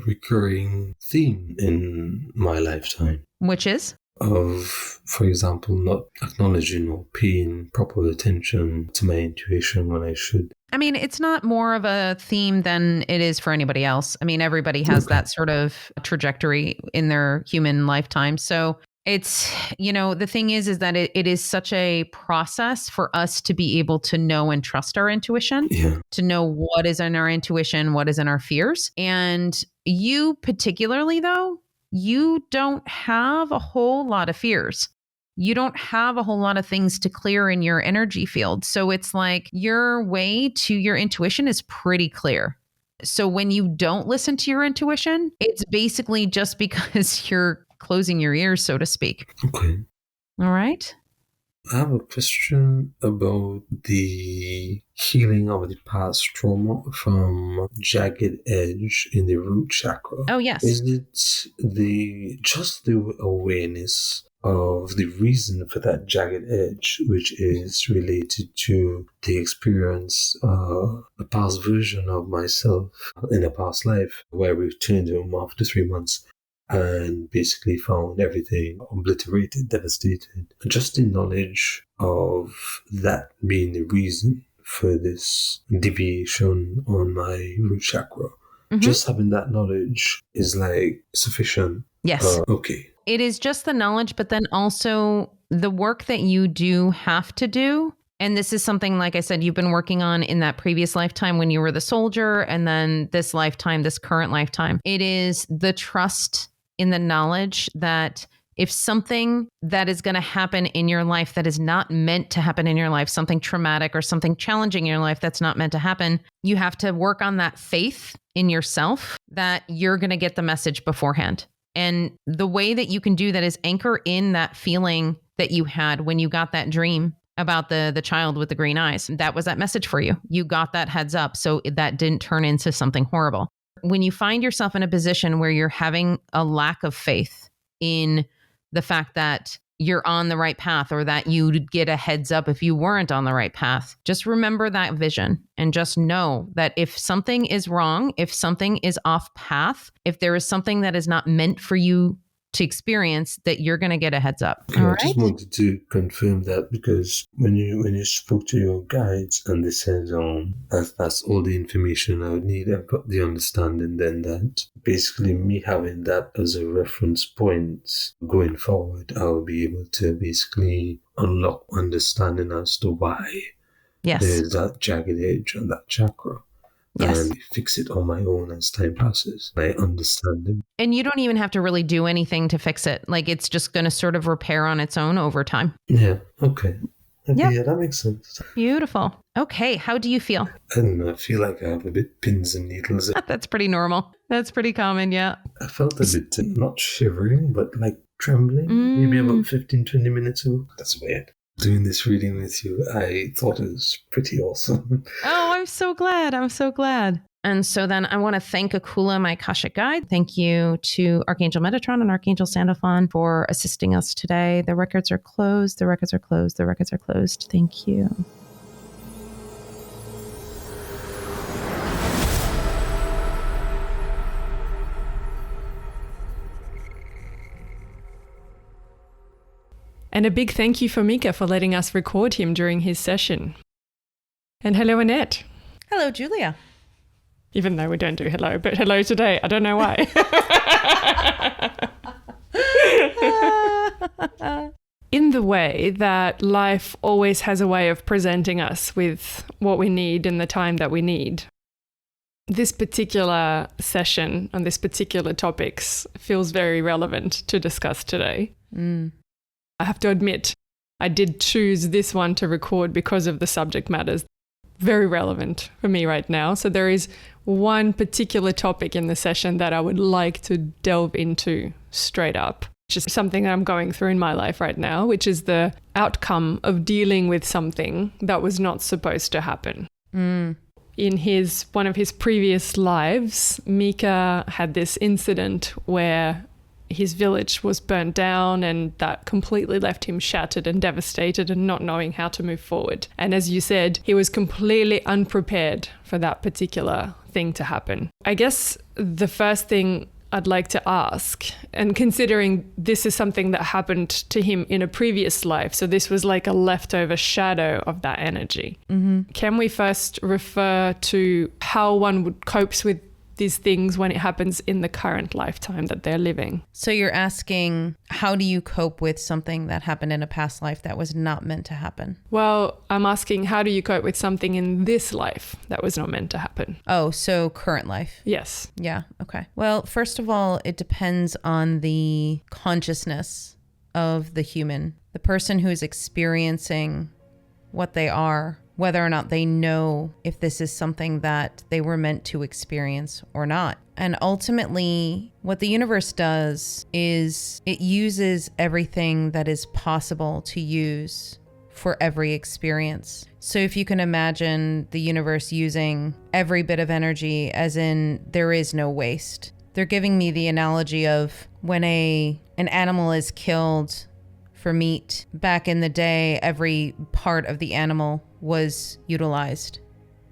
recurring theme in my lifetime? Which is? Of, for example, not acknowledging or paying proper attention to my intuition when I should. I mean, it's not more of a theme than it is for anybody else. I mean, everybody has that sort of trajectory in their human lifetime. So it's, you know, the thing is that it is such a process for us to be able to know and trust our intuition, to know what is in our intuition, what is in our fears. And you particularly, though, you don't have a whole lot of fears. You don't have a whole lot of things to clear in your energy field. So it's like your way to your intuition is pretty clear. So when you don't listen to your intuition, it's basically just because you're closing your ears, so to speak. Okay. All right. I have a question about the healing of the past trauma from jagged edge in the root chakra. Oh, yes. Is it just the awareness of the reason for that jagged edge, which is related to the experience, a past version of myself in a past life where we returned home after 3 months and basically found everything obliterated, devastated. Just the knowledge of that being the reason for this deviation on my root chakra. Mm-hmm. Just having that knowledge is like sufficient. Yes. Okay. It is just the knowledge, but then also the work that you do have to do. And this is something, like I said, you've been working on in that previous lifetime when you were the soldier, and then this lifetime, this current lifetime. It is the trust in the knowledge that if something that is going to happen in your life that is not meant to happen in your life, something traumatic or something challenging in your life that's not meant to happen, you have to work on that faith in yourself that you're going to get the message beforehand. And the way that you can do that is anchor in that feeling that you had when you got that dream about the child with the green eyes. That was that message for you. You got that heads up, so that didn't turn into something horrible. When you find yourself in a position where you're having a lack of faith in the fact that you're on the right path or that you'd get a heads up if you weren't on the right path, just remember that vision and just know that if something is wrong, if something is off path, if there is something that is not meant for you to experience, that you're going to get a heads up. Okay, I just wanted to confirm that because when you spoke to your guides and they said that's all the information I would need, I've got the understanding then that basically me having that as a reference point going forward, I'll be able to basically unlock understanding as to why there's that jagged edge on that chakra. Yes. And fix it on my own as time passes. I understand it. And you don't even have to really do anything to fix it. Like it's just going to sort of repair on its own over time. Yeah. Okay. Yeah, that makes sense. Beautiful. Okay. How do you feel? I don't know. I feel like I have a bit pins and needles. That's pretty normal. That's pretty common. Yeah. I felt a bit not shivering, but like trembling. Maybe about 15-20 minutes ago. That's weird. Doing this reading with you, I thought it was pretty awesome. Oh, I'm so glad. I'm so glad. And so then I want to thank Akula, my Akashic guide. Thank you to Archangel Metatron and Archangel Sandalphon for assisting us today. The records are closed. The records are closed. The records are closed. Thank you. And a big thank you for Mika for letting us record him during his session. And hello, Annette. Hello, Julia. Even though we don't do hello, but hello today. I don't know why. In the way that life always has a way of presenting us with what we need in the time that we need, this particular session on this particular topics feels very relevant to discuss today. I have to admit, I did choose this one to record because of the subject matters. Very relevant for me right now. So there is one particular topic in the session that I would like to delve into straight up, which is something that I'm going through in my life right now, which is the outcome of dealing with something that was not supposed to happen. In one of his previous lives, Mika had this incident where his village was burnt down, and that completely left him shattered and devastated and not knowing how to move forward. And as you said, he was completely unprepared for that particular thing to happen. I guess the first thing I'd like to ask, and considering this is something that happened to him in a previous life, so this was like a leftover shadow of that energy. Can we first refer to how one would cope with these things when it happens in the current lifetime that they're living? So you're asking, how do you cope with something that happened in a past life that was not meant to happen? Well, I'm asking, how do you cope with something in this life that was not meant to happen? Oh, so current life. Yes. Yeah. Okay. Well, first of all, it depends on the consciousness of the human, the person who's experiencing what they are, whether or not they know if this is something that they were meant to experience or not. And ultimately, what the universe does is it uses everything that is possible to use for every experience. So if you can imagine the universe using every bit of energy, as in there is no waste. They're giving me the analogy of when an animal is killed for meat, back in the day, every part of the animal was utilized,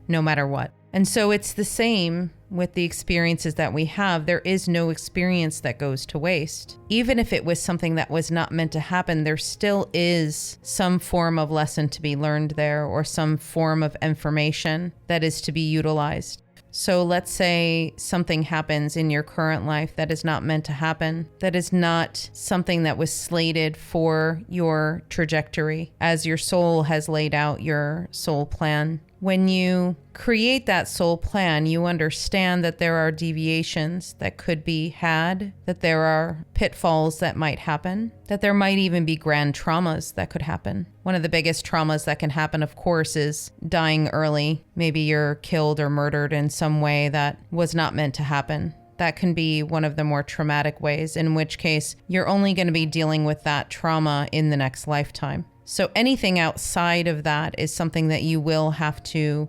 no matter what. And so it's the same with the experiences that we have. There is no experience that goes to waste. Even if it was something that was not meant to happen, there still is some form of lesson to be learned there, or some form of information that is to be utilized. So let's say something happens in your current life that is not meant to happen, that is not something that was slated for your trajectory as your soul has laid out your soul plan. When you create that soul plan, you understand that there are deviations that could be had, that there are pitfalls that might happen, that there might even be grand traumas that could happen. One of the biggest traumas that can happen, of course, is dying early. Maybe you're killed or murdered in some way that was not meant to happen. That can be one of the more traumatic ways, in which case you're only going to be dealing with that trauma in the next lifetime. So anything outside of that is something that you will have to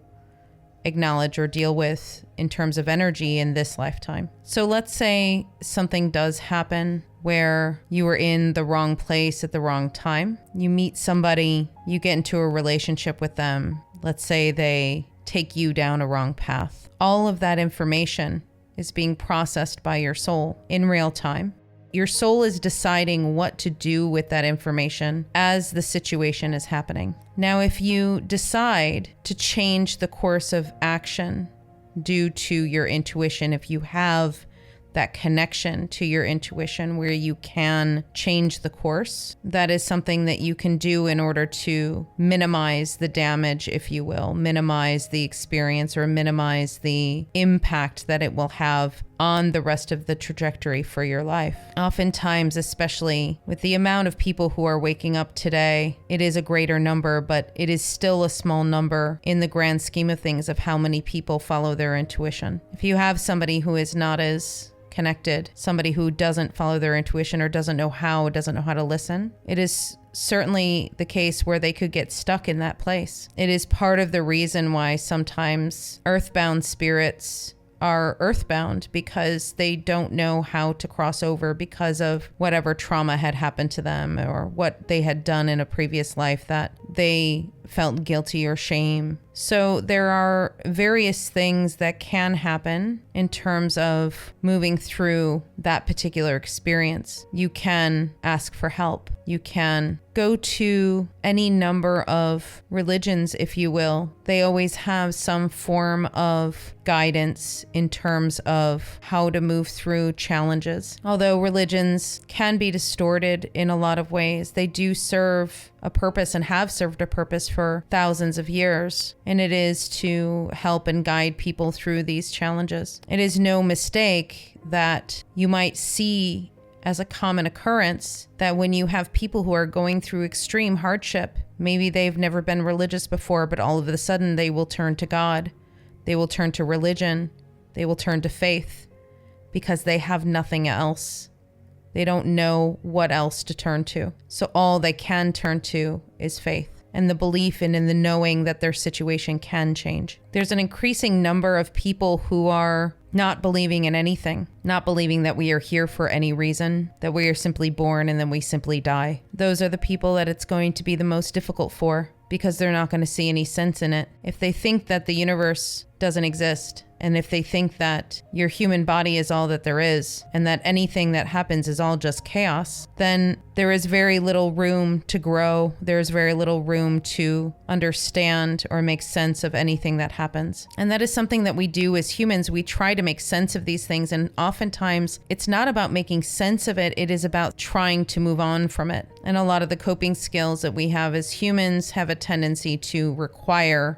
acknowledge or deal with in terms of energy in this lifetime. So let's say something does happen where you were in the wrong place at the wrong time. You meet somebody, you get into a relationship with them. Let's say they take you down a wrong path. All of that information is being processed by your soul in real time. Your soul is deciding what to do with that information as the situation is happening. Now, if you decide to change the course of action due to your intuition, if you have that connection to your intuition where you can change the course, that is something that you can do in order to minimize the damage, if you will, minimize the experience or minimize the impact that it will have on the rest of the trajectory for your life. Oftentimes, especially with the amount of people who are waking up today, it is a greater number, but it is still a small number in the grand scheme of things of how many people follow their intuition. If you have somebody who is not as connected, somebody who doesn't follow their intuition or doesn't know how to listen, it is certainly the case where they could get stuck in that place. It is part of the reason why sometimes earthbound spirits are earthbound, because they don't know how to cross over because of whatever trauma had happened to them or what they had done in a previous life that they felt guilty or shame. So there are various things that can happen in terms of moving through that particular experience. You can ask for help. You can go to any number of religions, if you will. They always have some form of guidance in terms of how to move through challenges. Although religions can be distorted in a lot of ways, they do serve a purpose and have served a purpose for thousands of years, and it is to help and guide people through these challenges. It is no mistake that you might see as a common occurrence that when you have people who are going through extreme hardship, maybe they've never been religious before, but all of a sudden they will turn to God, they will turn to religion, they will turn to faith, because they have nothing else. They don't know what else to turn to. So all they can turn to is faith and the belief in the knowing that their situation can change. There's an increasing number of people who are not believing in anything, not believing that we are here for any reason, that we are simply born and then we simply die. Those are the people that it's going to be the most difficult for, because they're not going to see any sense in it. If they think that the universe doesn't exist, and if they think that your human body is all that there is, and that anything that happens is all just chaos, then there is very little room to grow. There's very little room to understand or make sense of anything that happens. And that is something that we do as humans. We try to make sense of these things, and oftentimes it's not about making sense of it. It is about trying to move on from it. And a lot of the coping skills that we have as humans have a tendency to require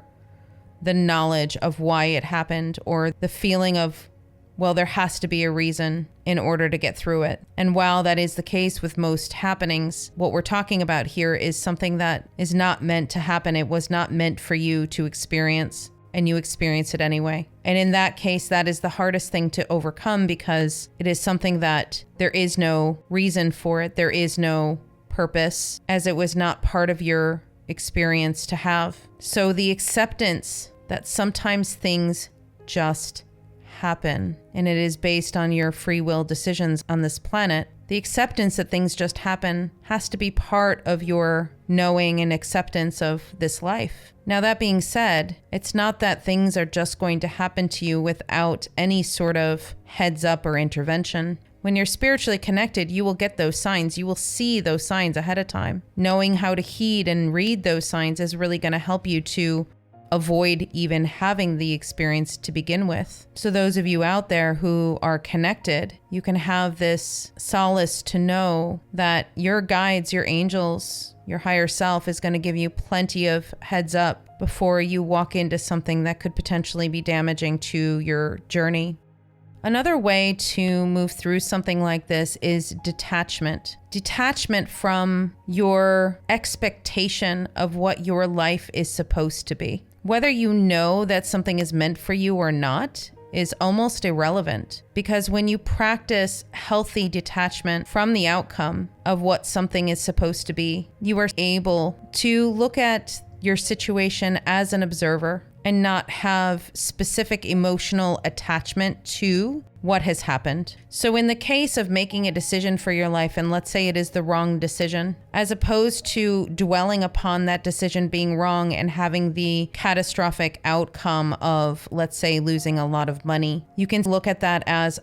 the knowledge of why it happened, or the feeling of, well, there has to be a reason in order to get through it. And while that is the case with most happenings, what we're talking about here is something that is not meant to happen. It was not meant for you to experience, and you experience it anyway. And in that case, that is the hardest thing to overcome, because it is something that there is no reason for it. There is no purpose, as it was not part of your experience to have. So the acceptance that sometimes things just happen, and it is based on your free will decisions on this planet. The acceptance that things just happen has to be part of your knowing and acceptance of this life. Now, that being said, it's not that things are just going to happen to you without any sort of heads up or intervention. When you're spiritually connected, you will get those signs. You will see those signs ahead of time. Knowing how to heed and read those signs is really going to help you to avoid even having the experience to begin with. So those of you out there who are connected, you can have this solace to know that your guides, your angels, your higher self is going to give you plenty of heads up before you walk into something that could potentially be damaging to your journey. Another way to move through something like this is detachment. Detachment from your expectation of what your life is supposed to be. Whether you know that something is meant for you or not is almost irrelevant, because when you practice healthy detachment from the outcome of what something is supposed to be, you are able to look at your situation as an observer and not have specific emotional attachment to what has happened. So in the case of making a decision for your life, and let's say it is the wrong decision, as opposed to dwelling upon that decision being wrong and having the catastrophic outcome of, let's say, losing a lot of money, you can look at that as,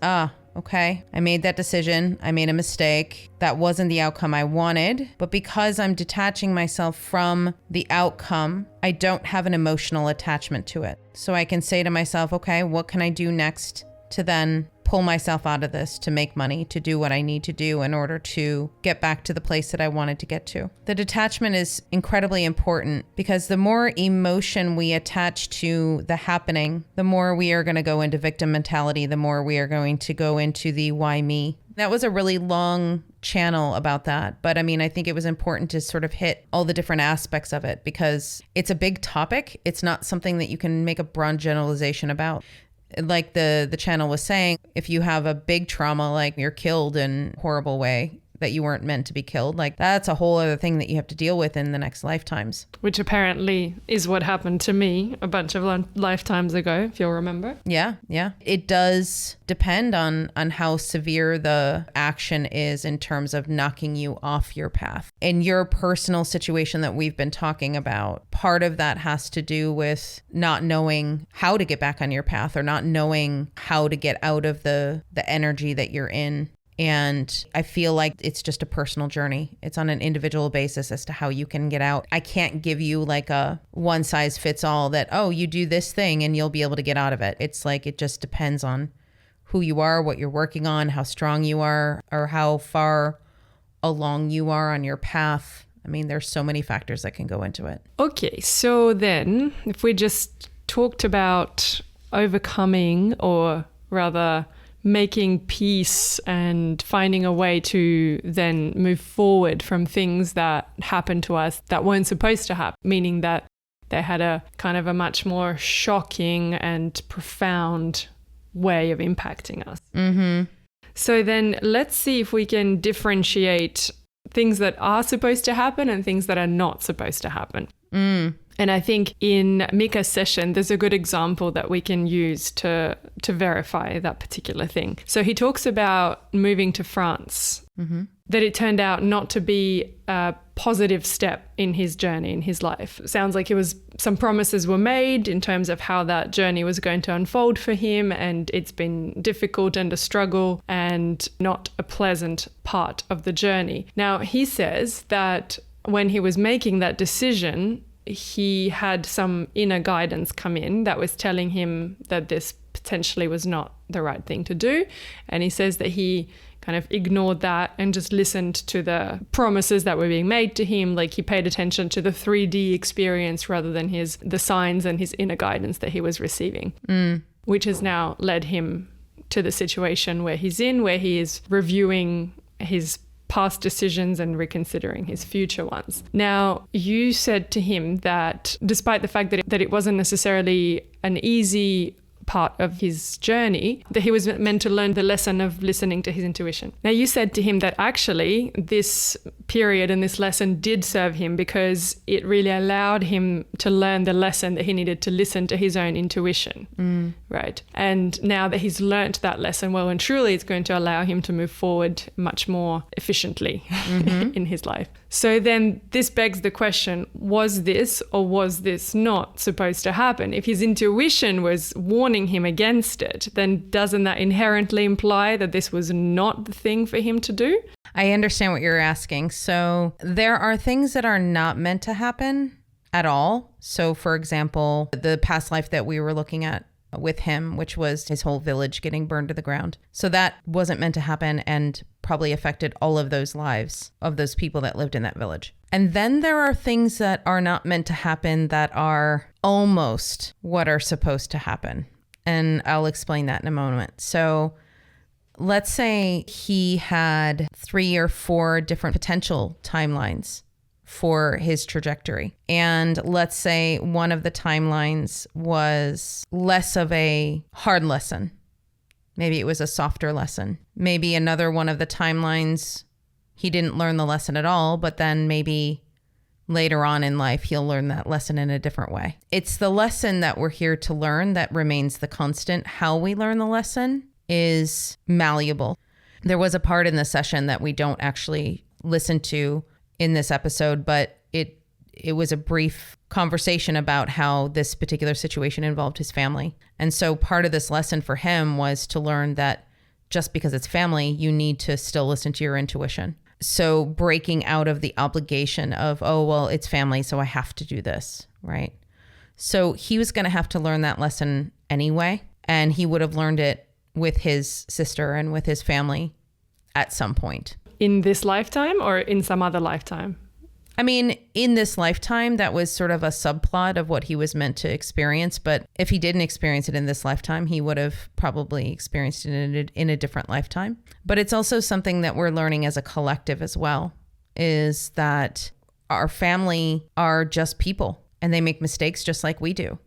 okay, I made that decision. I made a mistake. That wasn't the outcome I wanted. But because I'm detaching myself from the outcome, I don't have an emotional attachment to it. So I can say to myself, okay, what can I do next to then pull myself out of this, to make money, to do what I need to do in order to get back to the place that I wanted to get to. The detachment is incredibly important, because the more emotion we attach to the happening, the more we are going to go into victim mentality, the more we are going to go into the why me. That was a really long channel about that. But I mean, I think it was important to sort of hit all the different aspects of it, because it's a big topic. It's not something that you can make a broad generalization about. Like the channel was saying, if you have a big trauma, like you're killed in a horrible way, that you weren't meant to be killed. Like, that's a whole other thing that you have to deal with in the next lifetimes. Which apparently is what happened to me a bunch of lifetimes ago, if you'll remember. Yeah. It does depend on how severe the action is in terms of knocking you off your path. In your personal situation that we've been talking about, part of that has to do with not knowing how to get back on your path, or not knowing how to get out of the energy that you're in. And I feel like it's just a personal journey. It's on an individual basis as to how you can get out. I can't give you like a one size fits all that, oh, you do this thing and you'll be able to get out of it. It's like, it just depends on who you are, what you're working on, how strong you are, or how far along you are on your path. I mean, there's so many factors that can go into it. Okay, so then if we just talked about overcoming, or rather making peace and finding a way to then move forward from things that happened to us that weren't supposed to happen, meaning that they had a kind of a much more shocking and profound way of impacting us. Mm-hmm. So then let's see if we can differentiate things that are supposed to happen and things that are not supposed to happen. And I think in Mika's session, there's a good example that we can use to verify that particular thing. So he talks about moving to France, that it turned out not to be a positive step in his journey, in his life. It sounds like some promises were made in terms of how that journey was going to unfold for him, and it's been difficult and a struggle and not a pleasant part of the journey. Now, he says that when he was making that decision, he had some inner guidance come in that was telling him that this potentially was not the right thing to do. And he says that he kind of ignored that and just listened to the promises that were being made to him. Like, he paid attention to the 3D experience rather than the signs and his inner guidance that he was receiving, which has now led him to the situation where he's in, where he is reviewing his past decisions and reconsidering his future ones. Now, you said to him that despite the fact that it wasn't necessarily an easy part of his journey, that he was meant to learn the lesson of listening to his intuition. Now, you said to him that actually this period and this lesson did serve him because it really allowed him to learn the lesson that he needed to listen to his own intuition, right? And now that he's learnt that lesson well and truly, it's going to allow him to move forward much more efficiently in his life. So then this begs the question, was this or was this not supposed to happen? If his intuition was warning him against it, then doesn't that inherently imply that this was not the thing for him to do? I understand what you're asking. So there are things that are not meant to happen at all. So for example, the past life that we were looking at with him, which was his whole village getting burned to the ground. So that wasn't meant to happen and probably affected all of those lives of those people that lived in that village. And then there are things that are not meant to happen that are almost what are supposed to happen. And I'll explain that in a moment. So let's say he had 3 or 4 different potential timelines for his trajectory. And let's say one of the timelines was less of a hard lesson. Maybe it was a softer lesson. Maybe another one of the timelines, he didn't learn the lesson at all, but then maybe later on in life, he'll learn that lesson in a different way. It's the lesson that we're here to learn that remains the constant. How we learn the lesson is malleable. There was a part in the session that we don't actually listen to in this episode, but it was a brief conversation about how this particular situation involved his family. And so part of this lesson for him was to learn that just because it's family, you need to still listen to your intuition. So breaking out of the obligation of, oh, well, it's family, so I have to do this, right? So he was going to have to learn that lesson anyway, and he would have learned it with his sister and with his family at some point. In this lifetime or in some other lifetime? I mean, in this lifetime, that was sort of a subplot of what he was meant to experience. But if he didn't experience it in this lifetime, he would have probably experienced it in a different lifetime. But it's also something that we're learning as a collective as well, is that our family are just people and they make mistakes just like we do.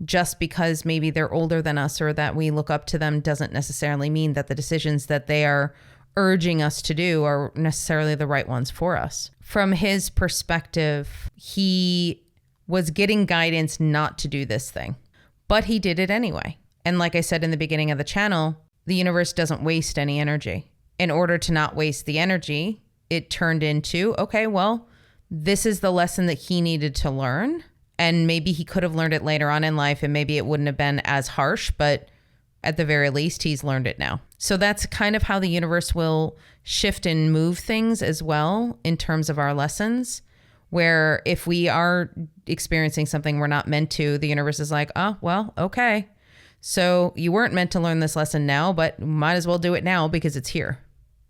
Just because maybe they're older than us or that we look up to them doesn't necessarily mean that the decisions that they are urging us to do are necessarily the right ones for us. From his perspective, he was getting guidance not to do this thing, but he did it anyway. And like I said in the beginning of the channel, the universe doesn't waste any energy. In order to not waste the energy, it turned into, okay, well, this is the lesson that he needed to learn. And maybe he could have learned it later on in life and maybe it wouldn't have been as harsh, but at the very least, he's learned it now. So that's kind of how the universe will shift and move things as well in terms of our lessons, where if we are experiencing something we're not meant to, the universe is like, oh, well, okay. So you weren't meant to learn this lesson now, but might as well do it now because it's here,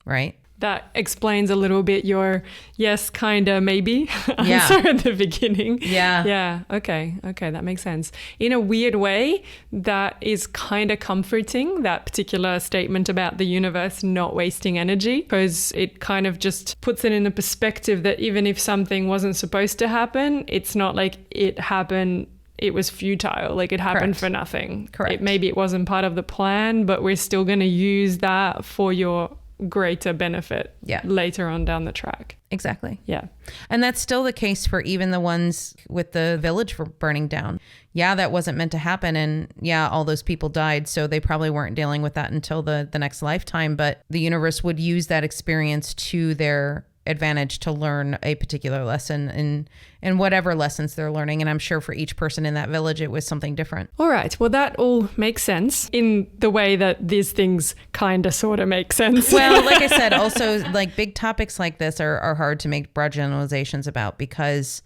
right? That explains a little bit your yes, kinda, maybe Yeah. answer at the beginning. Yeah. Yeah. Okay. That makes sense. In a weird way, that is kind of comforting, that particular statement about the universe not wasting energy, because it kind of just puts it in a perspective that even if something wasn't supposed to happen, it's not like it happened. It was futile, like it happened Correct. for nothing. Correct. Maybe it wasn't part of the plan, but we're still going to use that for your greater benefit later on down the track. Exactly. Yeah. And that's still the case for even the ones with the village burning down. Yeah, that wasn't meant to happen. And yeah, all those people died. So they probably weren't dealing with that until the next lifetime. But the universe would use that experience to their advantage to learn a particular lesson and whatever lessons they're learning. And I'm sure for each person in that village, it was something different. All right. Well, that all makes sense in the way that these things kind of sort of make sense. Well, like I said, also like big topics like this are hard to make broad generalizations about because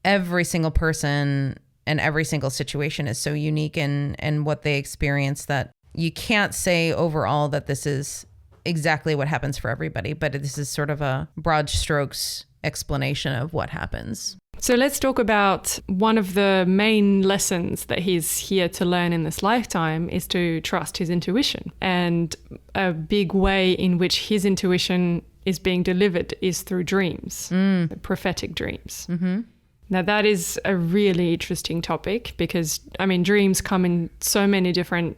every single person and every single situation is so unique in what they experience that you can't say overall that this is exactly what happens for everybody, but this is sort of a broad strokes explanation of what happens. So let's talk about one of the main lessons that he's here to learn in this lifetime is to trust his intuition. And a big way in which his intuition is being delivered is through dreams, prophetic dreams. Mm-hmm. Now, that is a really interesting topic because, I mean, dreams come in so many different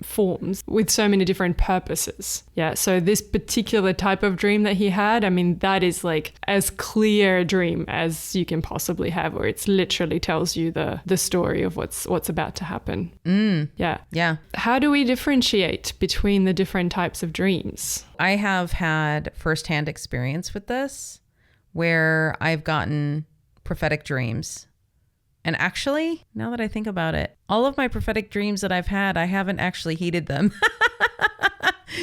forms with so many different purposes. Yeah. So this particular type of dream that he had, I mean, that is like as clear a dream as you can possibly have, where it's literally tells you the story of what's about to happen. Yeah. Yeah. How do we differentiate between the different types of dreams? I have had firsthand experience with this where I've gotten prophetic dreams. And actually, now that I think about it, all of my prophetic dreams that I've had, I haven't actually heeded them.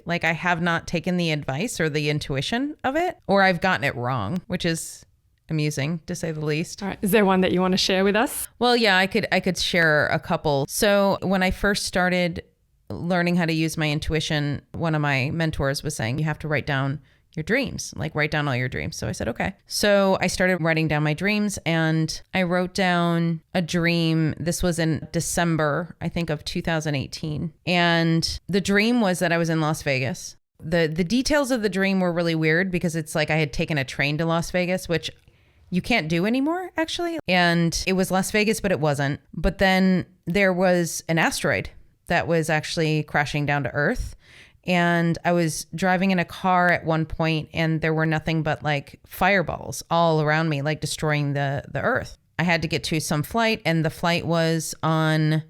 Like I have not taken the advice or the intuition of it, or I've gotten it wrong, which is amusing to say the least. All right. Is there one that you want to share with us? Well, yeah, I could share a couple. So when I first started learning how to use my intuition, one of my mentors was saying, you have to write down your dreams, like write down all your dreams. So I said, okay. So I started writing down my dreams and I wrote down a dream. This was in December, I think of 2018. And the dream was that I was in Las Vegas. The details of the dream were really weird because it's like I had taken a train to Las Vegas, which you can't do anymore, actually. And it was Las Vegas, but it wasn't. But then there was an asteroid that was actually crashing down to Earth. And I was driving in a car at one point and there were nothing but like fireballs all around me, like destroying the Earth. I had to get to some flight and the flight was on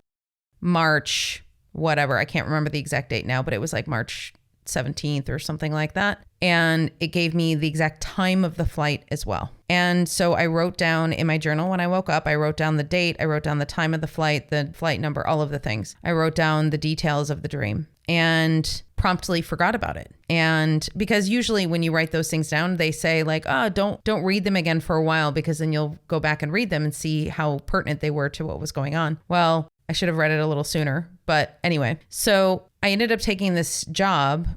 March, whatever. I can't remember the exact date now, but it was like March 17th or something like that. And it gave me the exact time of the flight as well. And so I wrote down in my journal when I woke up, I wrote down the date, I wrote down the time of the flight number, all of the things. I wrote down the details of the dream and promptly forgot about it. And because usually when you write those things down, they say like, oh, don't read them again for a while because then you'll go back and read them and see how pertinent they were to what was going on. Well, I should have read it a little sooner. But anyway, so I ended up taking this job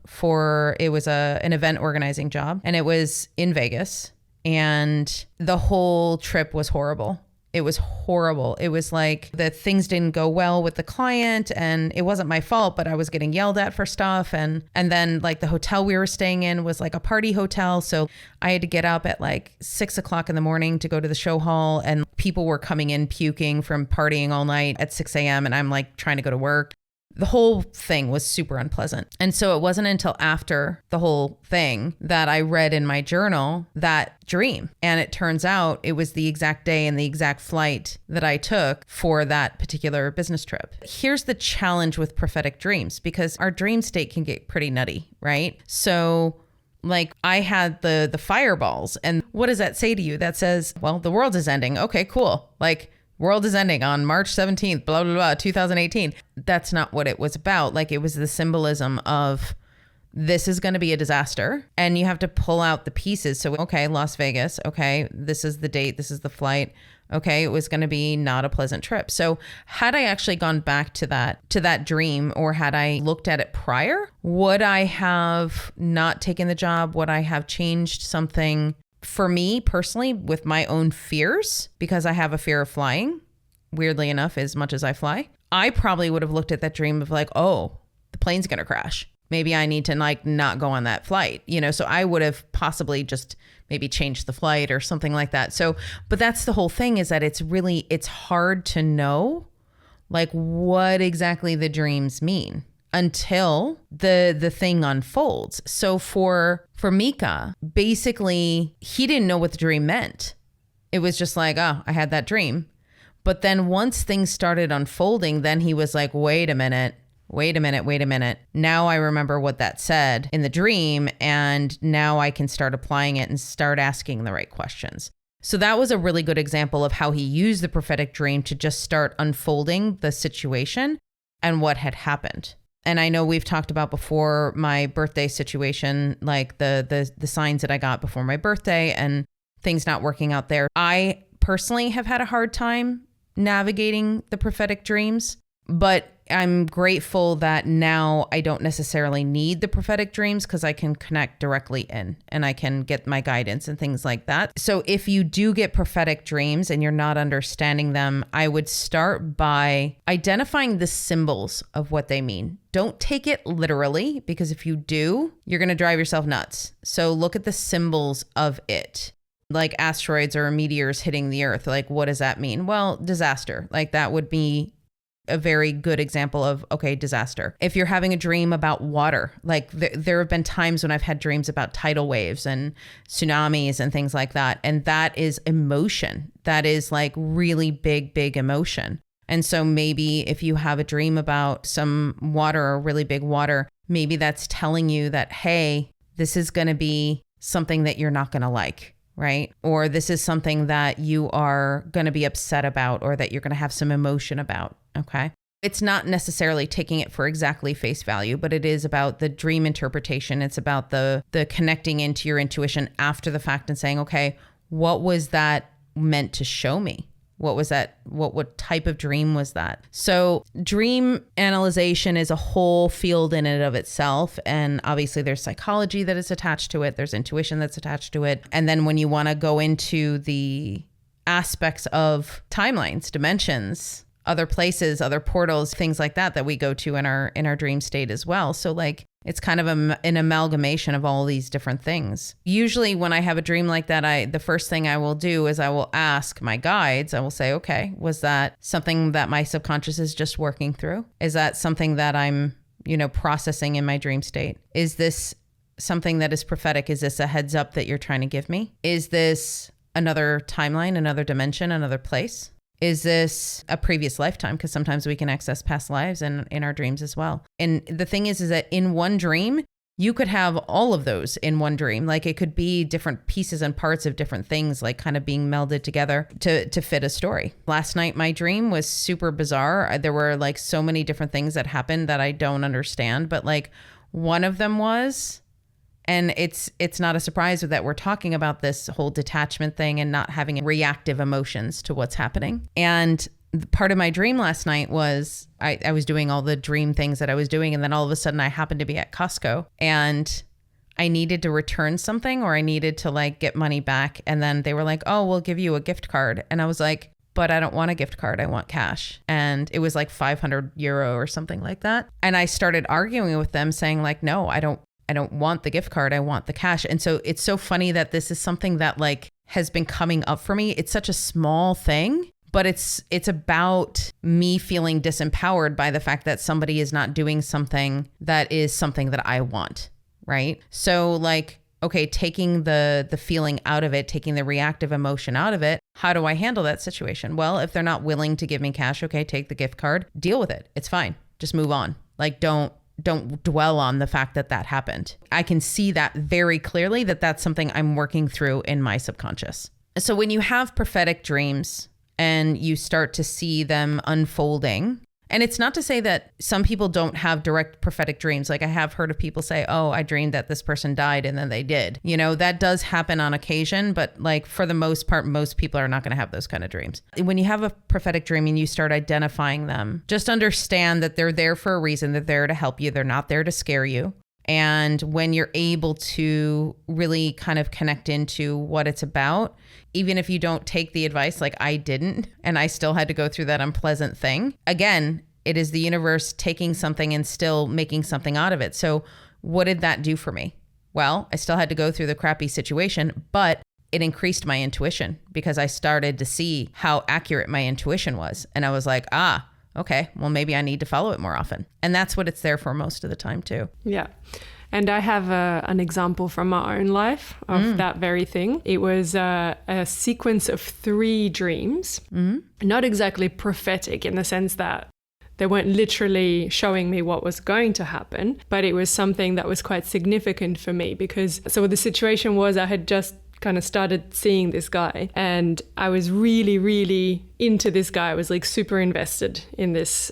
it was an event organizing job and it was in Vegas and the whole trip was horrible. It was horrible. It was like the things didn't go well with the client and it wasn't my fault, but I was getting yelled at for stuff. And then like the hotel we were staying in was like a party hotel. So I had to get up at like 6 o'clock in the morning to go to the show hall and people were coming in puking from partying all night at 6 a.m. And I'm like trying to go to work. The whole thing was super unpleasant. And so it wasn't until after the whole thing that I read in my journal that dream. And it turns out it was the exact day and the exact flight that I took for that particular business trip. Here's the challenge with prophetic dreams, because our dream state can get pretty nutty, right? So like I had the fireballs, and what does that say to you? That says, well, the world is ending. Okay, cool. Like, world is ending on March 17th, blah, blah, blah, 2018. That's not what it was about. Like, it was the symbolism of this is going to be a disaster, and you have to pull out the pieces. So, okay, Las Vegas. Okay, this is the date. This is the flight. Okay, it was going to be not a pleasant trip. So had I actually gone back to that dream, or had I looked at it prior, would I have not taken the job? Would I have changed something for me personally with my own fears? Because I have a fear of flying, weirdly enough, as much as I fly. I probably would have looked at that dream of like, oh, the plane's going to crash. Maybe I need to like not go on that flight, so I would have possibly just maybe changed the flight or something like that. So, but that's the whole thing, is that it's hard to know like what exactly the dreams mean until the thing unfolds. So for Mika, basically he didn't know what the dream meant. It was just like, oh, I had that dream. But then once things started unfolding, then he was like, wait a minute. Now I remember what that said in the dream, and now I can start applying it and start asking the right questions. So that was a really good example of how he used the prophetic dream to just start unfolding the situation and what had happened. And I know we've talked about before my birthday situation, like the signs that I got before my birthday and things not working out there. I personally have had a hard time navigating the prophetic dreams, but I'm grateful that now I don't necessarily need the prophetic dreams, because I can connect directly in and I can get my guidance and things like that. So if you do get prophetic dreams and you're not understanding them, I would start by identifying the symbols of what they mean. Don't take it literally, because if you do, you're going to drive yourself nuts. So look at the symbols of it. Like asteroids or meteors hitting the earth. Like, what does that mean? Well, disaster. Like that would be a very good example of, okay, disaster. If you're having a dream about water, like there have been times when I've had dreams about tidal waves and tsunamis and things like that. And that is emotion. That is like really big emotion. And so maybe if you have a dream about some water or really big water, maybe that's telling you that, hey, this is going to be something that you're not going to like. Right? Or this is something that you are going to be upset about, or that you're going to have some emotion about. Okay. It's not necessarily taking it for exactly face value, but it is about the dream interpretation. It's about the connecting into your intuition after the fact and saying, okay, what was that meant to show me? What was that? What type of dream was that? So dream analyzation is a whole field in and of itself. And obviously there's psychology that is attached to it. There's intuition that's attached to it. And then when you want to go into the aspects of timelines, dimensions, other places, other portals, things like that we go to in our dream state as well. So like it's kind of an amalgamation of all these different things. Usually when I have a dream like that, the first thing I will do is I will ask my guides. I will say, okay, was that something that my subconscious is just working through? Is that something that I'm, processing in my dream state? Is this something that is prophetic? Is this a heads up that you're trying to give me? Is this another timeline, another dimension, another place? Is this a previous lifetime? Because sometimes we can access past lives in our dreams as well. And the thing is that in one dream, you could have all of those in one dream. Like it could be different pieces and parts of different things, like kind of being melded together to fit a story. Last night, my dream was super bizarre. There were like so many different things that happened that I don't understand. But like one of them was, and it's not a surprise that we're talking about this whole detachment thing and not having reactive emotions to what's happening. And part of my dream last night was I was doing all the dream things that I was doing. And then all of a sudden I happened to be at Costco and I needed to return something, or I needed to like get money back. And then they were like, oh, we'll give you a gift card. And I was like, but I don't want a gift card. I want cash. And it was like 500 euro or something like that. And I started arguing with them saying like, no, I don't want the gift card. I want the cash. And so it's so funny that this is something that like has been coming up for me. It's such a small thing, but it's about me feeling disempowered by the fact that somebody is not doing something that is something that I want, right? So like, okay, taking the feeling out of it, taking the reactive emotion out of it, how do I handle that situation? Well, if they're not willing to give me cash, okay, take the gift card, deal with it. It's fine. Just move on. Like, don't dwell on the fact that that happened. I can see that very clearly that that's something I'm working through in my subconscious. So when you have prophetic dreams and you start to see them unfolding, and it's not to say that some people don't have direct prophetic dreams. Like I have heard of people say, oh, I dreamed that this person died and then they did. You know, that does happen on occasion, but like for the most part, most people are not going to have those kind of dreams. When you have a prophetic dream and you start identifying them, just understand that they're there for a reason. They're there to help you. They're not there to scare you. And when you're able to really kind of connect into what it's about, even if you don't take the advice like I didn't, and I still had to go through that unpleasant thing, again, it is the universe taking something and still making something out of it. So what did that do for me? Well, I still had to go through the crappy situation, but it increased my intuition because I started to see how accurate my intuition was. And I was like, okay, well, maybe I need to follow it more often. And that's what it's there for most of the time too. Yeah. And I have an example from my own life of that very thing. It was a sequence of 3 dreams, not exactly prophetic in the sense that they weren't literally showing me what was going to happen, but it was something that was quite significant for me because, so the situation was I had just kind of started seeing this guy and I was really, really into this guy. I was like super invested in this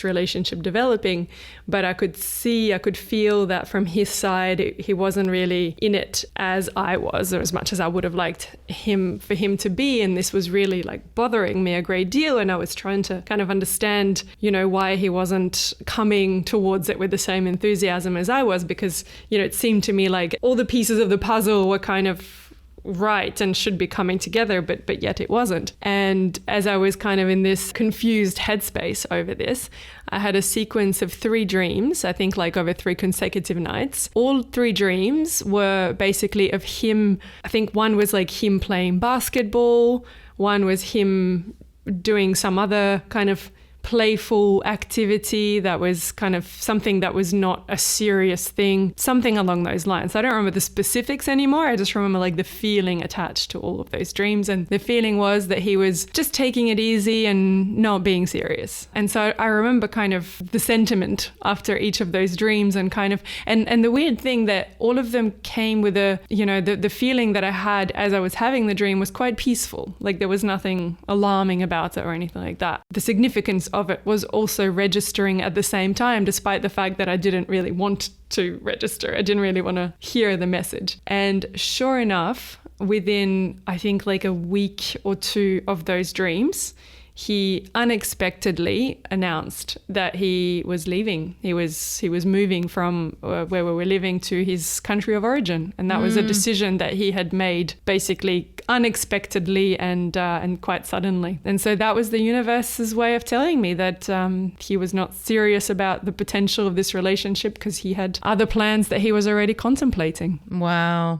relationship developing, but I could feel that from his side, he wasn't really in it as I was, or as much as I would have liked for him to be. And this was really like bothering me a great deal. And I was trying to kind of understand, why he wasn't coming towards it with the same enthusiasm as I was, because, it seemed to me like all the pieces of the puzzle were kind of right and should be coming together, but yet it wasn't. And as I was kind of in this confused headspace over this, I had a sequence of 3 dreams, I think like over 3 consecutive nights. All 3 dreams were basically of him. I think one was like him playing basketball, one was him doing some other kind of playful activity that was kind of something that was not a serious thing, something along those lines. I don't remember the specifics anymore. I just remember like the feeling attached to all of those dreams. And the feeling was that he was just taking it easy and not being serious. And so I remember kind of the sentiment after each of those dreams and kind of, and the weird thing that all of them came with the feeling that I had as I was having the dream was quite peaceful. Like there was nothing alarming about it or anything like that. The significance of it was also registering at the same time, despite the fact that I didn't really want to register. I didn't really want to hear the message. And sure enough, within, I think like a week or 2 of those dreams, he unexpectedly announced that he was leaving. He was moving from where we were living to his country of origin. And that was a decision that he had made basically unexpectedly and quite suddenly. And so that was the universe's way of telling me that he was not serious about the potential of this relationship because he had other plans that he was already contemplating. Wow.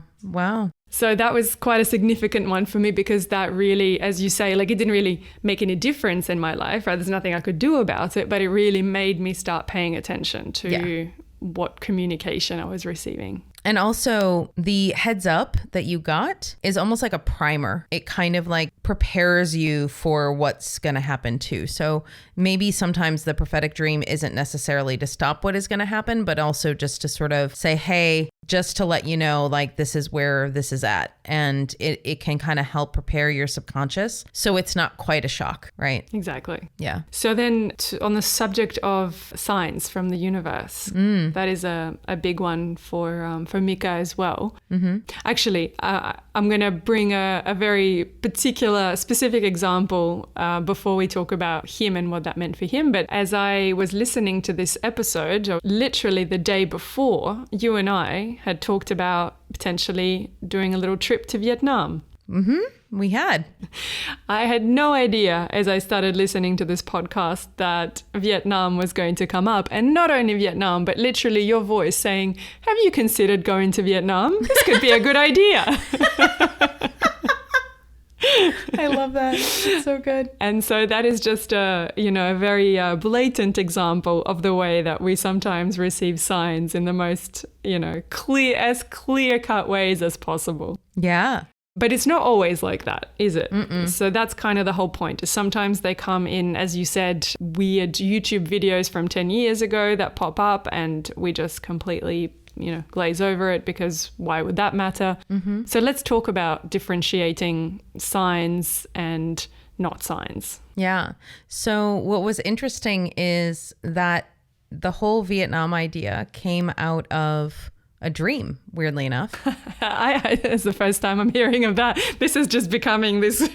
So that was quite a significant one for me because that really, as you say, like it didn't really make any difference in my life, right? There's nothing I could do about it, but it really made me start paying attention to what communication I was receiving. And also the heads up that you got is almost like a primer. It kind of like prepares you for what's going to happen too. So maybe sometimes the prophetic dream isn't necessarily to stop what is going to happen, but also just to sort of say, hey, just to let you know, like this is where this is at. And it can kind of help prepare your subconscious. So it's not quite a shock, right? Exactly. Yeah. So then on the subject of signs from the universe, that is a big one for Mika as well. Mm-hmm. Actually, I'm going to bring a very particular, specific example before we talk about him and what that meant for him. But as I was listening to this episode, literally the day before, you and I had talked about potentially doing a little trip to Vietnam. Mm-hmm. We had. I had no idea as I started listening to this podcast that Vietnam was going to come up. And not only Vietnam, but literally your voice saying, have you considered going to Vietnam? This could be a good idea. I love that. It's so good. And so that is just a very blatant example of the way that we sometimes receive signs in the most, clear-cut ways as possible. Yeah. But it's not always like that, is it? Mm-mm. So that's kind of the whole point. Is sometimes they come in, as you said, weird YouTube videos from 10 years ago that pop up and we just completely, glaze over it because why would that matter? Mm-hmm. So let's talk about differentiating signs and not signs. Yeah. So what was interesting is that the whole Vietnam idea came out of a dream, weirdly enough. It's the first time I'm hearing of that. This is just becoming this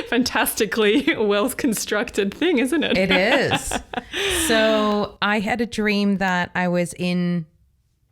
fantastically well-constructed thing, isn't it? It is. So I had a dream that I was in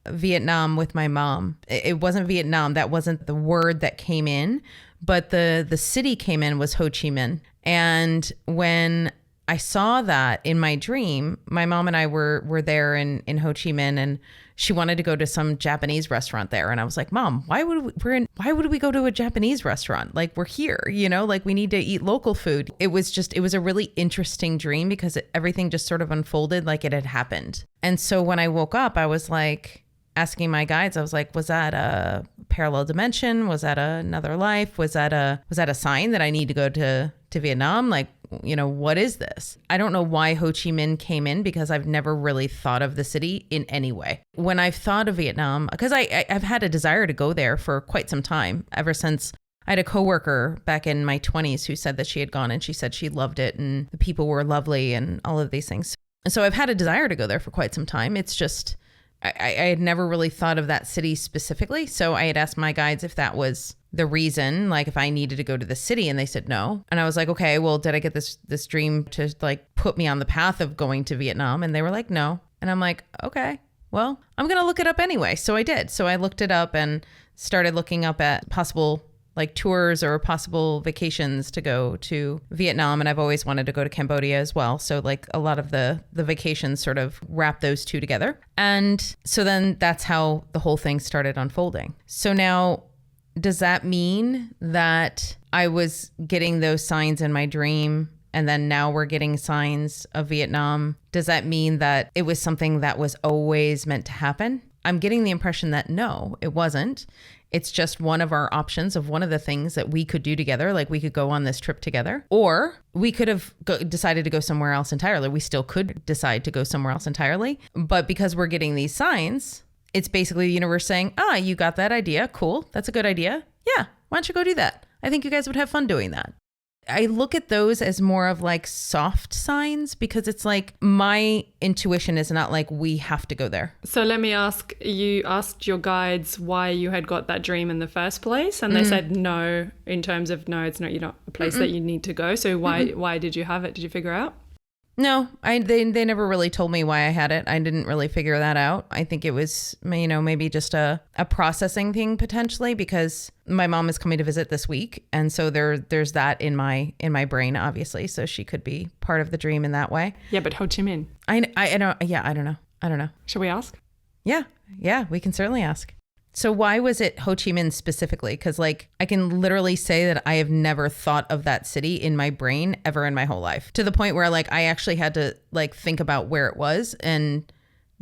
Vietnam with my mom. It wasn't Vietnam. That wasn't the word that came in, but the city came in was Ho Chi Minh. And when I saw that in my dream, my mom and I were there in Ho Chi Minh, and she wanted to go to some Japanese restaurant there. And I was like, Mom, why would we go to a Japanese restaurant? Like, we're here, like we need to eat local food. It was a really interesting dream because everything just sort of unfolded like it had happened. And so when I woke up, I was like asking my guides, I was like, was that a parallel dimension? Was that another life? Was that a sign that I need to go to Vietnam? Like, what is this? I don't know why Ho Chi Minh came in because I've never really thought of the city in any way. When I've thought of Vietnam, because I've had a desire to go there for quite some time, ever since I had a coworker back in my 20s who said that she had gone and she said she loved it and the people were lovely and all of these things. So I've had a desire to go there for quite some time. It's just, I had never really thought of that city specifically. So I had asked my guides if that was the reason, like if I needed to go to the city, and they said no. And I was like, okay, well, did I get this dream to like put me on the path of going to Vietnam? And they were like, no. And I'm like, okay, well, I'm going to look it up anyway. So I did. So I looked it up and started looking up at possible like tours or possible vacations to go to Vietnam. And I've always wanted to go to Cambodia as well. So like a lot of the vacations sort of wrap those two together. And so then that's how the whole thing started unfolding. So now, does that mean that I was getting those signs in my dream and then now we're getting signs of Vietnam? Does that mean that it was something that was always meant to happen? I'm getting the impression that no, it wasn't. It's just one of our options of one of the things that we could do together. Like we could go on this trip together, or we could have decided to go somewhere else entirely. We still could decide to go somewhere else entirely. But because we're getting these signs, it's basically the universe saying, you got that idea. Cool. That's a good idea. Yeah. Why don't you go do that? I think you guys would have fun doing that. I look at those as more of like soft signs because it's like my intuition is not like we have to go there. So let me ask, you asked your guides why you had got that dream in the first place, and they said no, in terms of no, it's not, you're not a place that you need to go. So why did you have it? Did you figure out? No, they never really told me why I had it. I didn't really figure that out. I think it was, maybe just a processing thing potentially because my mom is coming to visit this week. And so there's that in my brain, obviously. So she could be part of the dream in that way. Yeah, but Ho Chi Minh. I don't know. Should we ask? Yeah, we can certainly ask. So why was it Ho Chi Minh specifically? Because like I can literally say that I have never thought of that city in my brain ever in my whole life, to the point where like I actually had to like think about where it was and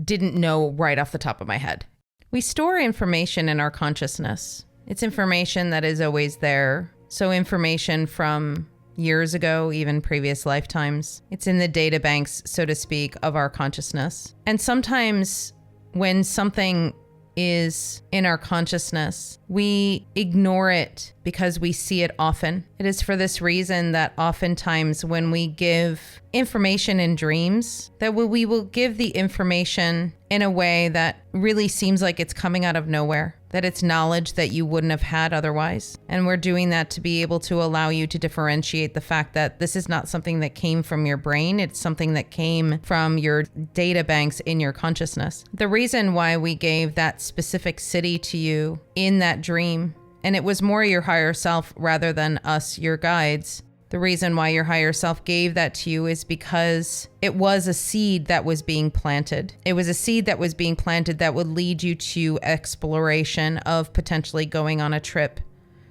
didn't know right off the top of my head. We store information in our consciousness. It's information that is always there. So information from years ago, even previous lifetimes. It's in the data banks, so to speak, of our consciousness. And sometimes when something is in our consciousness, we ignore it because we see it often. It is for this reason that oftentimes when we give information in dreams, that we will give the information in a way that really seems like it's coming out of nowhere, that it's knowledge that you wouldn't have had otherwise. And we're doing that to be able to allow you to differentiate the fact that this is not something that came from your brain. It's something that came from your data banks in your consciousness. The reason why we gave that specific city to you in that dream, and it was more your higher self rather than us, your guides. The reason why your higher self gave that to you is because it was a seed that was being planted. It was a seed that was being planted that would lead you to exploration of potentially going on a trip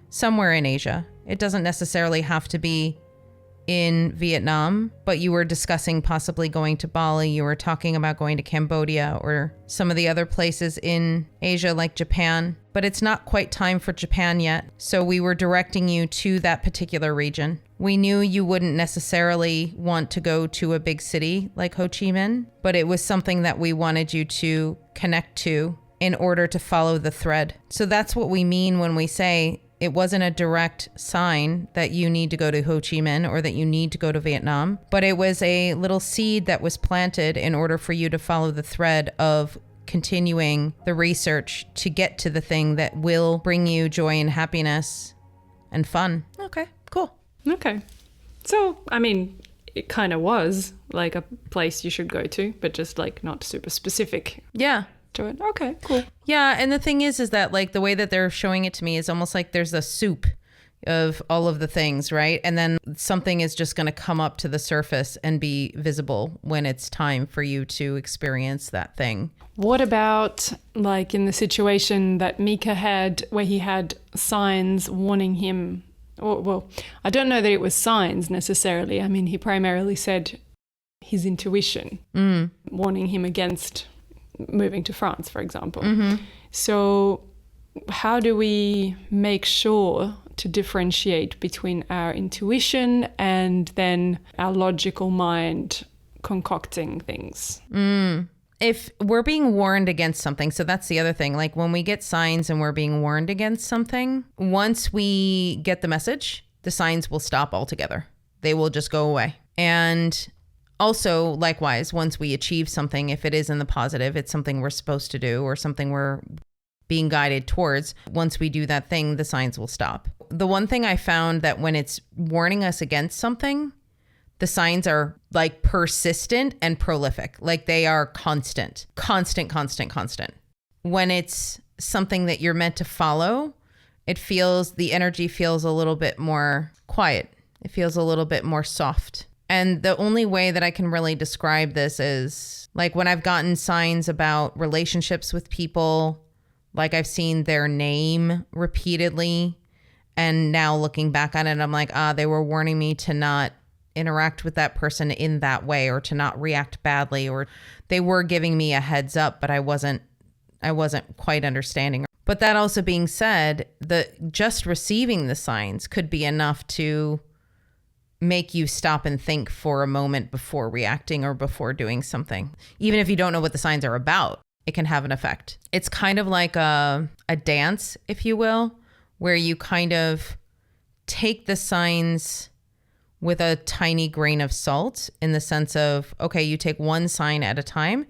somewhere in Asia. It doesn't necessarily have to be in Vietnam, but you were discussing possibly going to Bali. You were talking about going to Cambodia or some of the other places in Asia like Japan, but it's not quite time for Japan yet. So we were directing you to that particular region. We knew you wouldn't necessarily want to go to a big city like Ho Chi Minh, but it was something that we wanted you to connect to in order to follow the thread. So that's what we mean when we say it wasn't a direct sign that you need to go to Ho Chi Minh or that you need to go to Vietnam, but it was a little seed that was planted in order for you to follow the thread of continuing the research to get to the thing that will bring you joy and happiness and fun. Okay, cool. Okay. So, I mean, it kind of was like a place you should go to, but just like not super specific. Yeah. To it. Okay, cool. Yeah, and the thing is that like the way that they're showing it to me is almost like there's a soup of all of the things, right? And then something is just going to come up to the surface and be visible when it's time for you to experience that thing. What about like in the situation that Mika had where he had signs warning him? Or, well, I don't know that it was signs necessarily. I mean, he primarily said his intuition warning him against moving to France, for example. So how do we make sure to differentiate between our intuition and then our logical mind concocting things? If we're being warned against something, so that's the other thing, like when we get signs and we're being warned against something, once we get the message, the signs will stop altogether. They will just go away. And also, likewise, once we achieve something, if it is in the positive, it's something we're supposed to do or something we're being guided towards. Once we do that thing, the signs will stop. The one thing I found that when it's warning us against something, the signs are like persistent and prolific. Like they are constant. When it's something that you're meant to follow, the energy feels a little bit more quiet. It feels a little bit more soft. And the only way that I can really describe this is like when I've gotten signs about relationships with people, like I've seen their name repeatedly. And now looking back on it, I'm like, they were warning me to not interact with that person in that way or to not react badly, or they were giving me a heads up, but I wasn't quite understanding. But that also being said, just receiving the signs could be enough to make you stop and think for a moment before reacting or before doing something. Even if you don't know what the signs are about, it can have an effect. It's kind of like a dance, if you will, where you kind of take the signs with a tiny grain of salt in the sense of, okay, you take one sign at a time.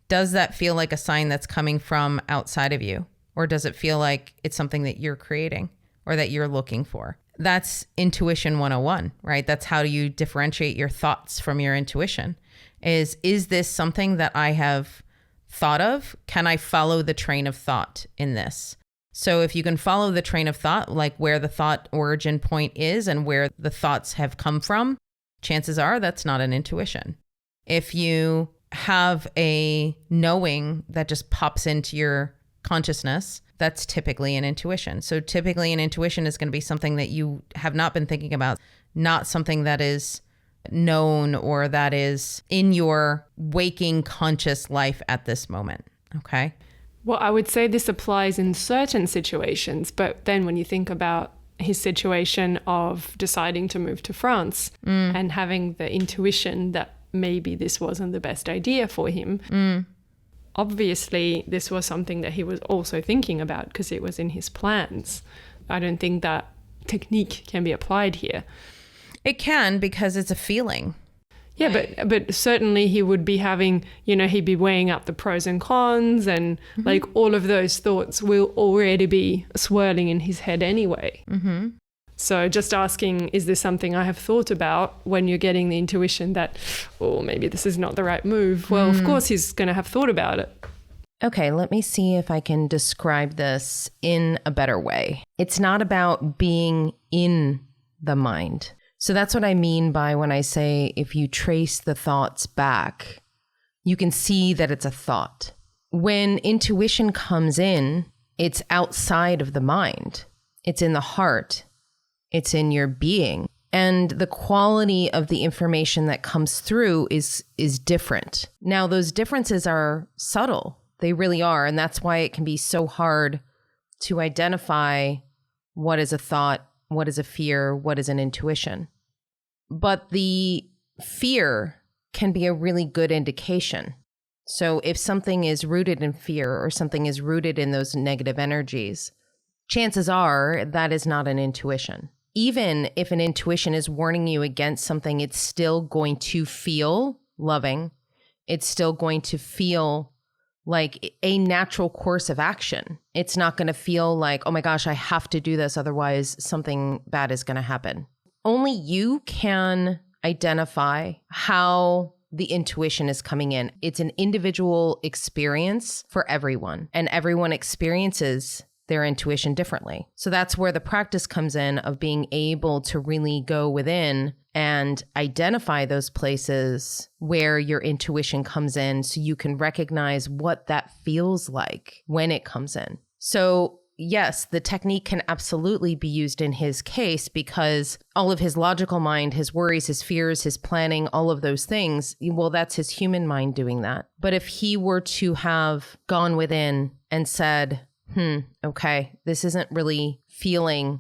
Does that feel like a sign that's coming from outside of you? Or does it feel like it's something that you're creating or that you're looking for? That's intuition 101, right? That's how you differentiate your thoughts from your intuition. Is this something that I have thought of? Can I follow the train of thought in this? So if you can follow the train of thought, like where the thought origin point is and where the thoughts have come from, chances are that's not an intuition. If you have a knowing that just pops into your consciousness, that's typically an intuition. So typically an intuition is going to be something that you have not been thinking about, not something that is known or that is in your waking conscious life at this moment. Okay. Well, I would say this applies in certain situations, but then when you think about his situation of deciding to move to France and having the intuition that maybe this wasn't the best idea for him, obviously this was something that he was also thinking about because it was in his plans. I don't think that technique can be applied here. It can, because it's a feeling. Yeah, right. but certainly he would be having, he'd be weighing up the pros and cons and like all of those thoughts will already be swirling in his head anyway. So just asking, is this something I have thought about when you're getting the intuition that, oh, maybe this is not the right move? Well, of course he's going to have thought about it. Okay, let me see if I can describe this in a better way. It's not about being in the mind. So that's what I mean by when I say if you trace the thoughts back, you can see that it's a thought. When intuition comes in, it's outside of the mind. It's in the heart. It's in your being. And the quality of the information that comes through is different. Now, those differences are subtle. They really are. And that's why it can be so hard to identify what is a thought, what is a fear, what is an intuition. But the fear can be a really good indication. So if something is rooted in fear or something is rooted in those negative energies, chances are that is not an intuition. Even if an intuition is warning you against something, it's still going to feel loving. It's still going to feel like a natural course of action. It's not going to feel like, oh my gosh, I have to do this, otherwise something bad is going to happen. Only you can identify how the intuition is coming in. It's an individual experience for everyone, and everyone experiences their intuition differently. So that's where the practice comes in of being able to really go within and identify those places where your intuition comes in so you can recognize what that feels like when it comes in. So yes, the technique can absolutely be used in his case because all of his logical mind, his worries, his fears, his planning, all of those things, well, that's his human mind doing that. But if he were to have gone within and said, okay, this isn't really feeling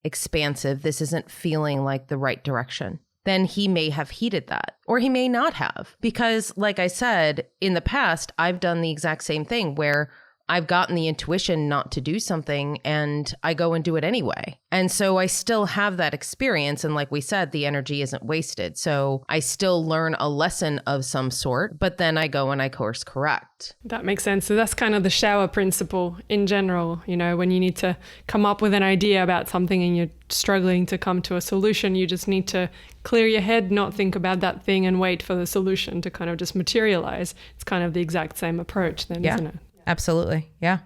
expansive. This isn't feeling like the right direction. Then he may have heeded that, or he may not have. Because like I said, in the past, I've done the exact same thing where I've gotten the intuition not to do something and I go and do it anyway. And so I still have that experience. And like we said, the energy isn't wasted. So I still learn a lesson of some sort, but then I go and I course correct. That makes sense. So that's kind of the shower principle in general. You know, when you need to come up with an idea about something and you're struggling to come to a solution, you just need to clear your head, not think about that thing and wait for the solution to kind of just materialize. It's kind of the exact same approach then, isn't it? Absolutely. Yeah.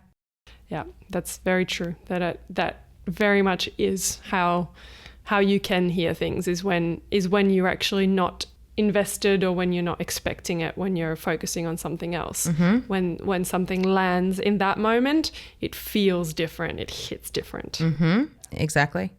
Yeah, that's very true. That very much is how you can hear things is when you're actually not invested or when you're not expecting it, when you're focusing on something else. Mm-hmm. When something lands in that moment, it feels different. It hits different. Mm-hmm. Exactly.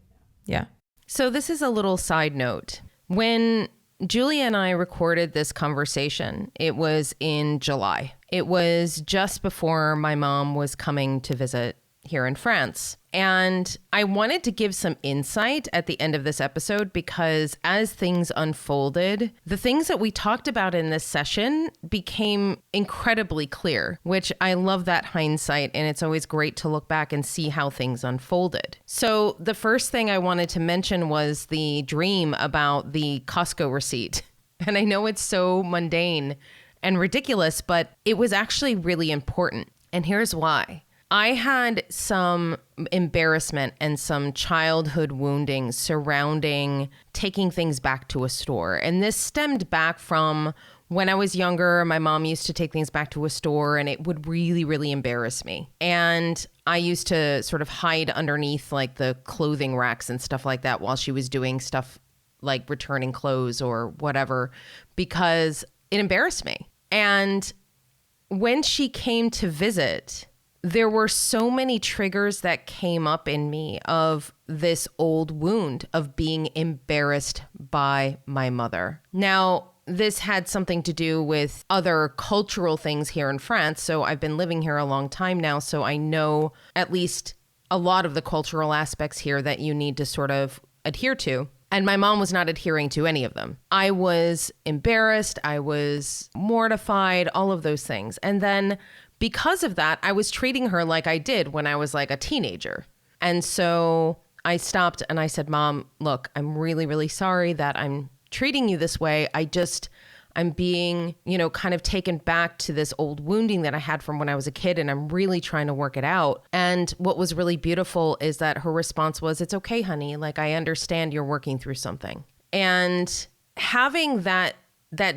Yeah. So this is a little side note. When Julia and I recorded this conversation, it was in July. It was just before my mom was coming to visit here in France. And I wanted to give some insight at the end of this episode because as things unfolded, the things that we talked about in this session became incredibly clear, which I love that hindsight. And it's always great to look back and see how things unfolded. So the first thing I wanted to mention was the dream about the Costco receipt. And I know it's so mundane and ridiculous, but it was actually really important. And here's why. I had some embarrassment and some childhood wounding surrounding taking things back to a store. And this stemmed back from when I was younger. My mom used to take things back to a store and it would really, really embarrass me. And I used to sort of hide underneath like the clothing racks and stuff like that while she was doing stuff like returning clothes or whatever, because it embarrassed me. And when she came to visit, there were so many triggers that came up in me of this old wound of being embarrassed by my mother. Now, this had something to do with other cultural things here in France. So I've been living here a long time now. So I know at least a lot of the cultural aspects here that you need to sort of adhere to. And my mom was not adhering to any of them. I was embarrassed. I was mortified, all of those things. And then because of that, I was treating her like I did when I was like a teenager. And so I stopped and I said, Mom, look, I'm really, really sorry that I'm treating you this way. I'm being, kind of taken back to this old wounding that I had from when I was a kid, and I'm really trying to work it out. And what was really beautiful is that her response was, it's okay, honey. Like, I understand you're working through something. And having that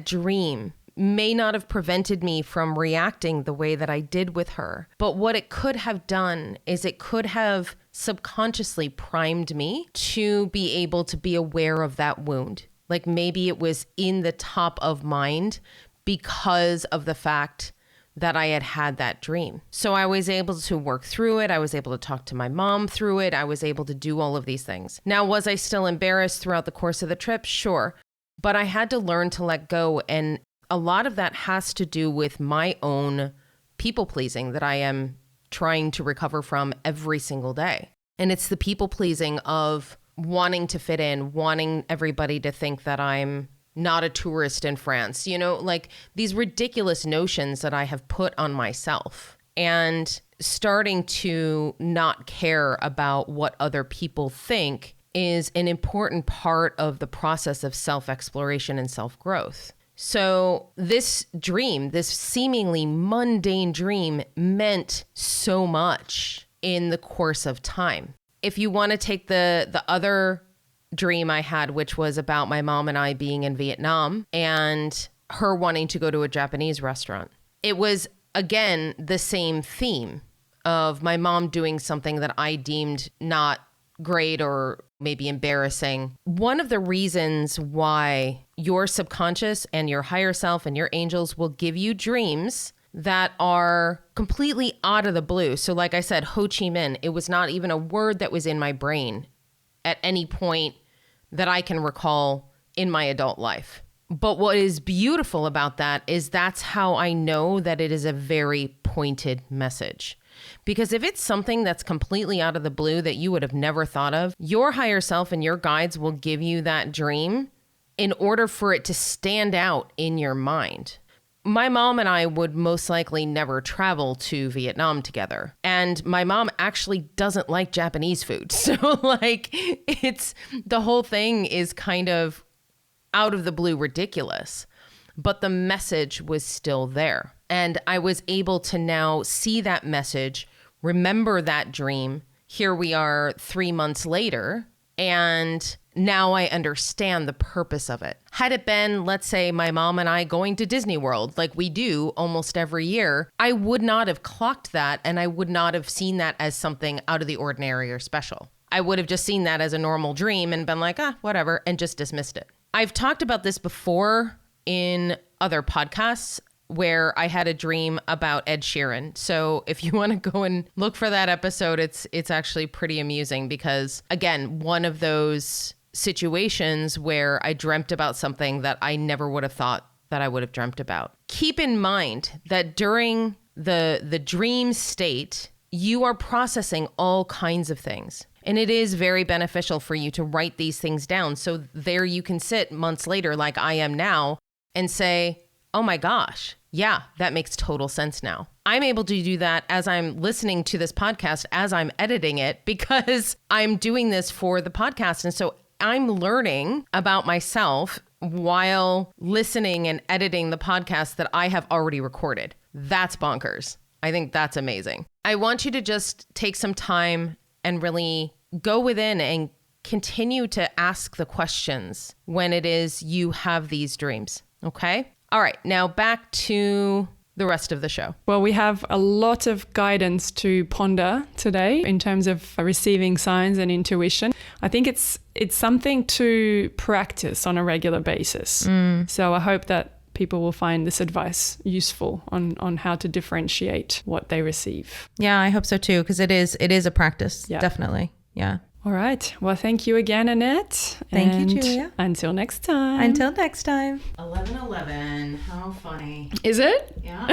dream may not have prevented me from reacting the way that I did with her. But what it could have done is it could have subconsciously primed me to be able to be aware of that wound. Like maybe it was in the top of mind because of the fact that I had that dream. So I was able to work through it. I was able to talk to my mom through it. I was able to do all of these things. Now, was I still embarrassed throughout the course of the trip? Sure. But I had to learn to let go. And a lot of that has to do with my own people pleasing that I am trying to recover from every single day. And it's the people pleasing of wanting to fit in, wanting everybody to think that I'm not a tourist in France, like these ridiculous notions that I have put on myself, and starting to not care about what other people think is an important part of the process of self-exploration and self-growth. So this dream, this seemingly mundane dream, meant so much in the course of time. If you want to take the other dream I had, which was about my mom and I being in Vietnam and her wanting to go to a Japanese restaurant, it was, again, the same theme of my mom doing something that I deemed not great or maybe embarrassing. One of the reasons why your subconscious and your higher self and your angels will give you dreams that are completely out of the blue. So like I said, Ho Chi Minh, it was not even a word that was in my brain at any point that I can recall in my adult life. But what is beautiful about that is that's how I know that it is a very pointed message. Because if it's something that's completely out of the blue that you would have never thought of, your higher self and your guides will give you that dream in order for it to stand out in your mind. My mom and I would most likely never travel to Vietnam together. And my mom actually doesn't like Japanese food. So it's the whole thing is kind of out of the blue ridiculous. But the message was still there. And I was able to now see that message, remember that dream. Here we are 3 months later. And now I understand the purpose of it. Had it been, let's say, my mom and I going to Disney World like we do almost every year, I would not have clocked that, and I would not have seen that as something out of the ordinary or special. I would have just seen that as a normal dream and been like, whatever, and just dismissed it. I've talked about this before in other podcasts where I had a dream about Ed Sheeran. So if you want to go and look for that episode, it's actually pretty amusing because, again, one of those situations where I dreamt about something that I never would have thought that I would have dreamt about. Keep in mind that during the dream state, you are processing all kinds of things. And it is very beneficial for you to write these things down. So there you can sit months later, like I am now, and say, oh my gosh, yeah, that makes total sense now. I'm able to do that as I'm listening to this podcast, as I'm editing it, because I'm doing this for the podcast. And so I'm learning about myself while listening and editing the podcast that I have already recorded. That's bonkers. I think that's amazing. I want you to just take some time and really go within and continue to ask the questions when it is you have these dreams. Okay? All right. Now back to the rest of the show. Well, we have a lot of guidance to ponder today in terms of receiving signs and intuition. I think it's something to practice on a regular basis. So I hope that people will find this advice useful on how to differentiate what they receive. Yeah, I hope so too, because it is a practice. Yeah. Definitely. Yeah. All right. Well, thank you again, Annette. Thank you, Julia. Until next time. Until next time. 11:11. How funny. Is it? Yeah.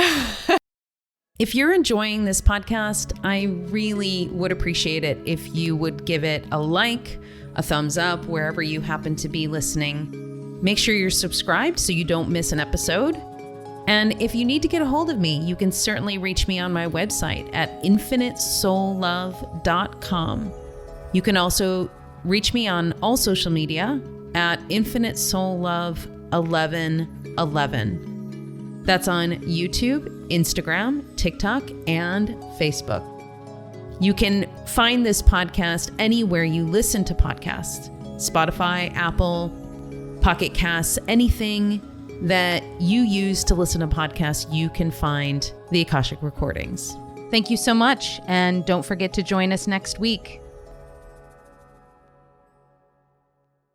If you're enjoying this podcast, I really would appreciate it if you would give it a like, a thumbs up, wherever you happen to be listening. Make sure you're subscribed so you don't miss an episode. And if you need to get a hold of me, you can certainly reach me on my website at infinitesoullove.com. You can also reach me on all social media at infinitesoullove1111. That's on YouTube, Instagram, TikTok, and Facebook. You can find this podcast anywhere you listen to podcasts. Spotify, Apple, Pocket Casts, anything that you use to listen to podcasts, you can find the Akashic Recordings. Thank you so much, and don't forget to join us next week.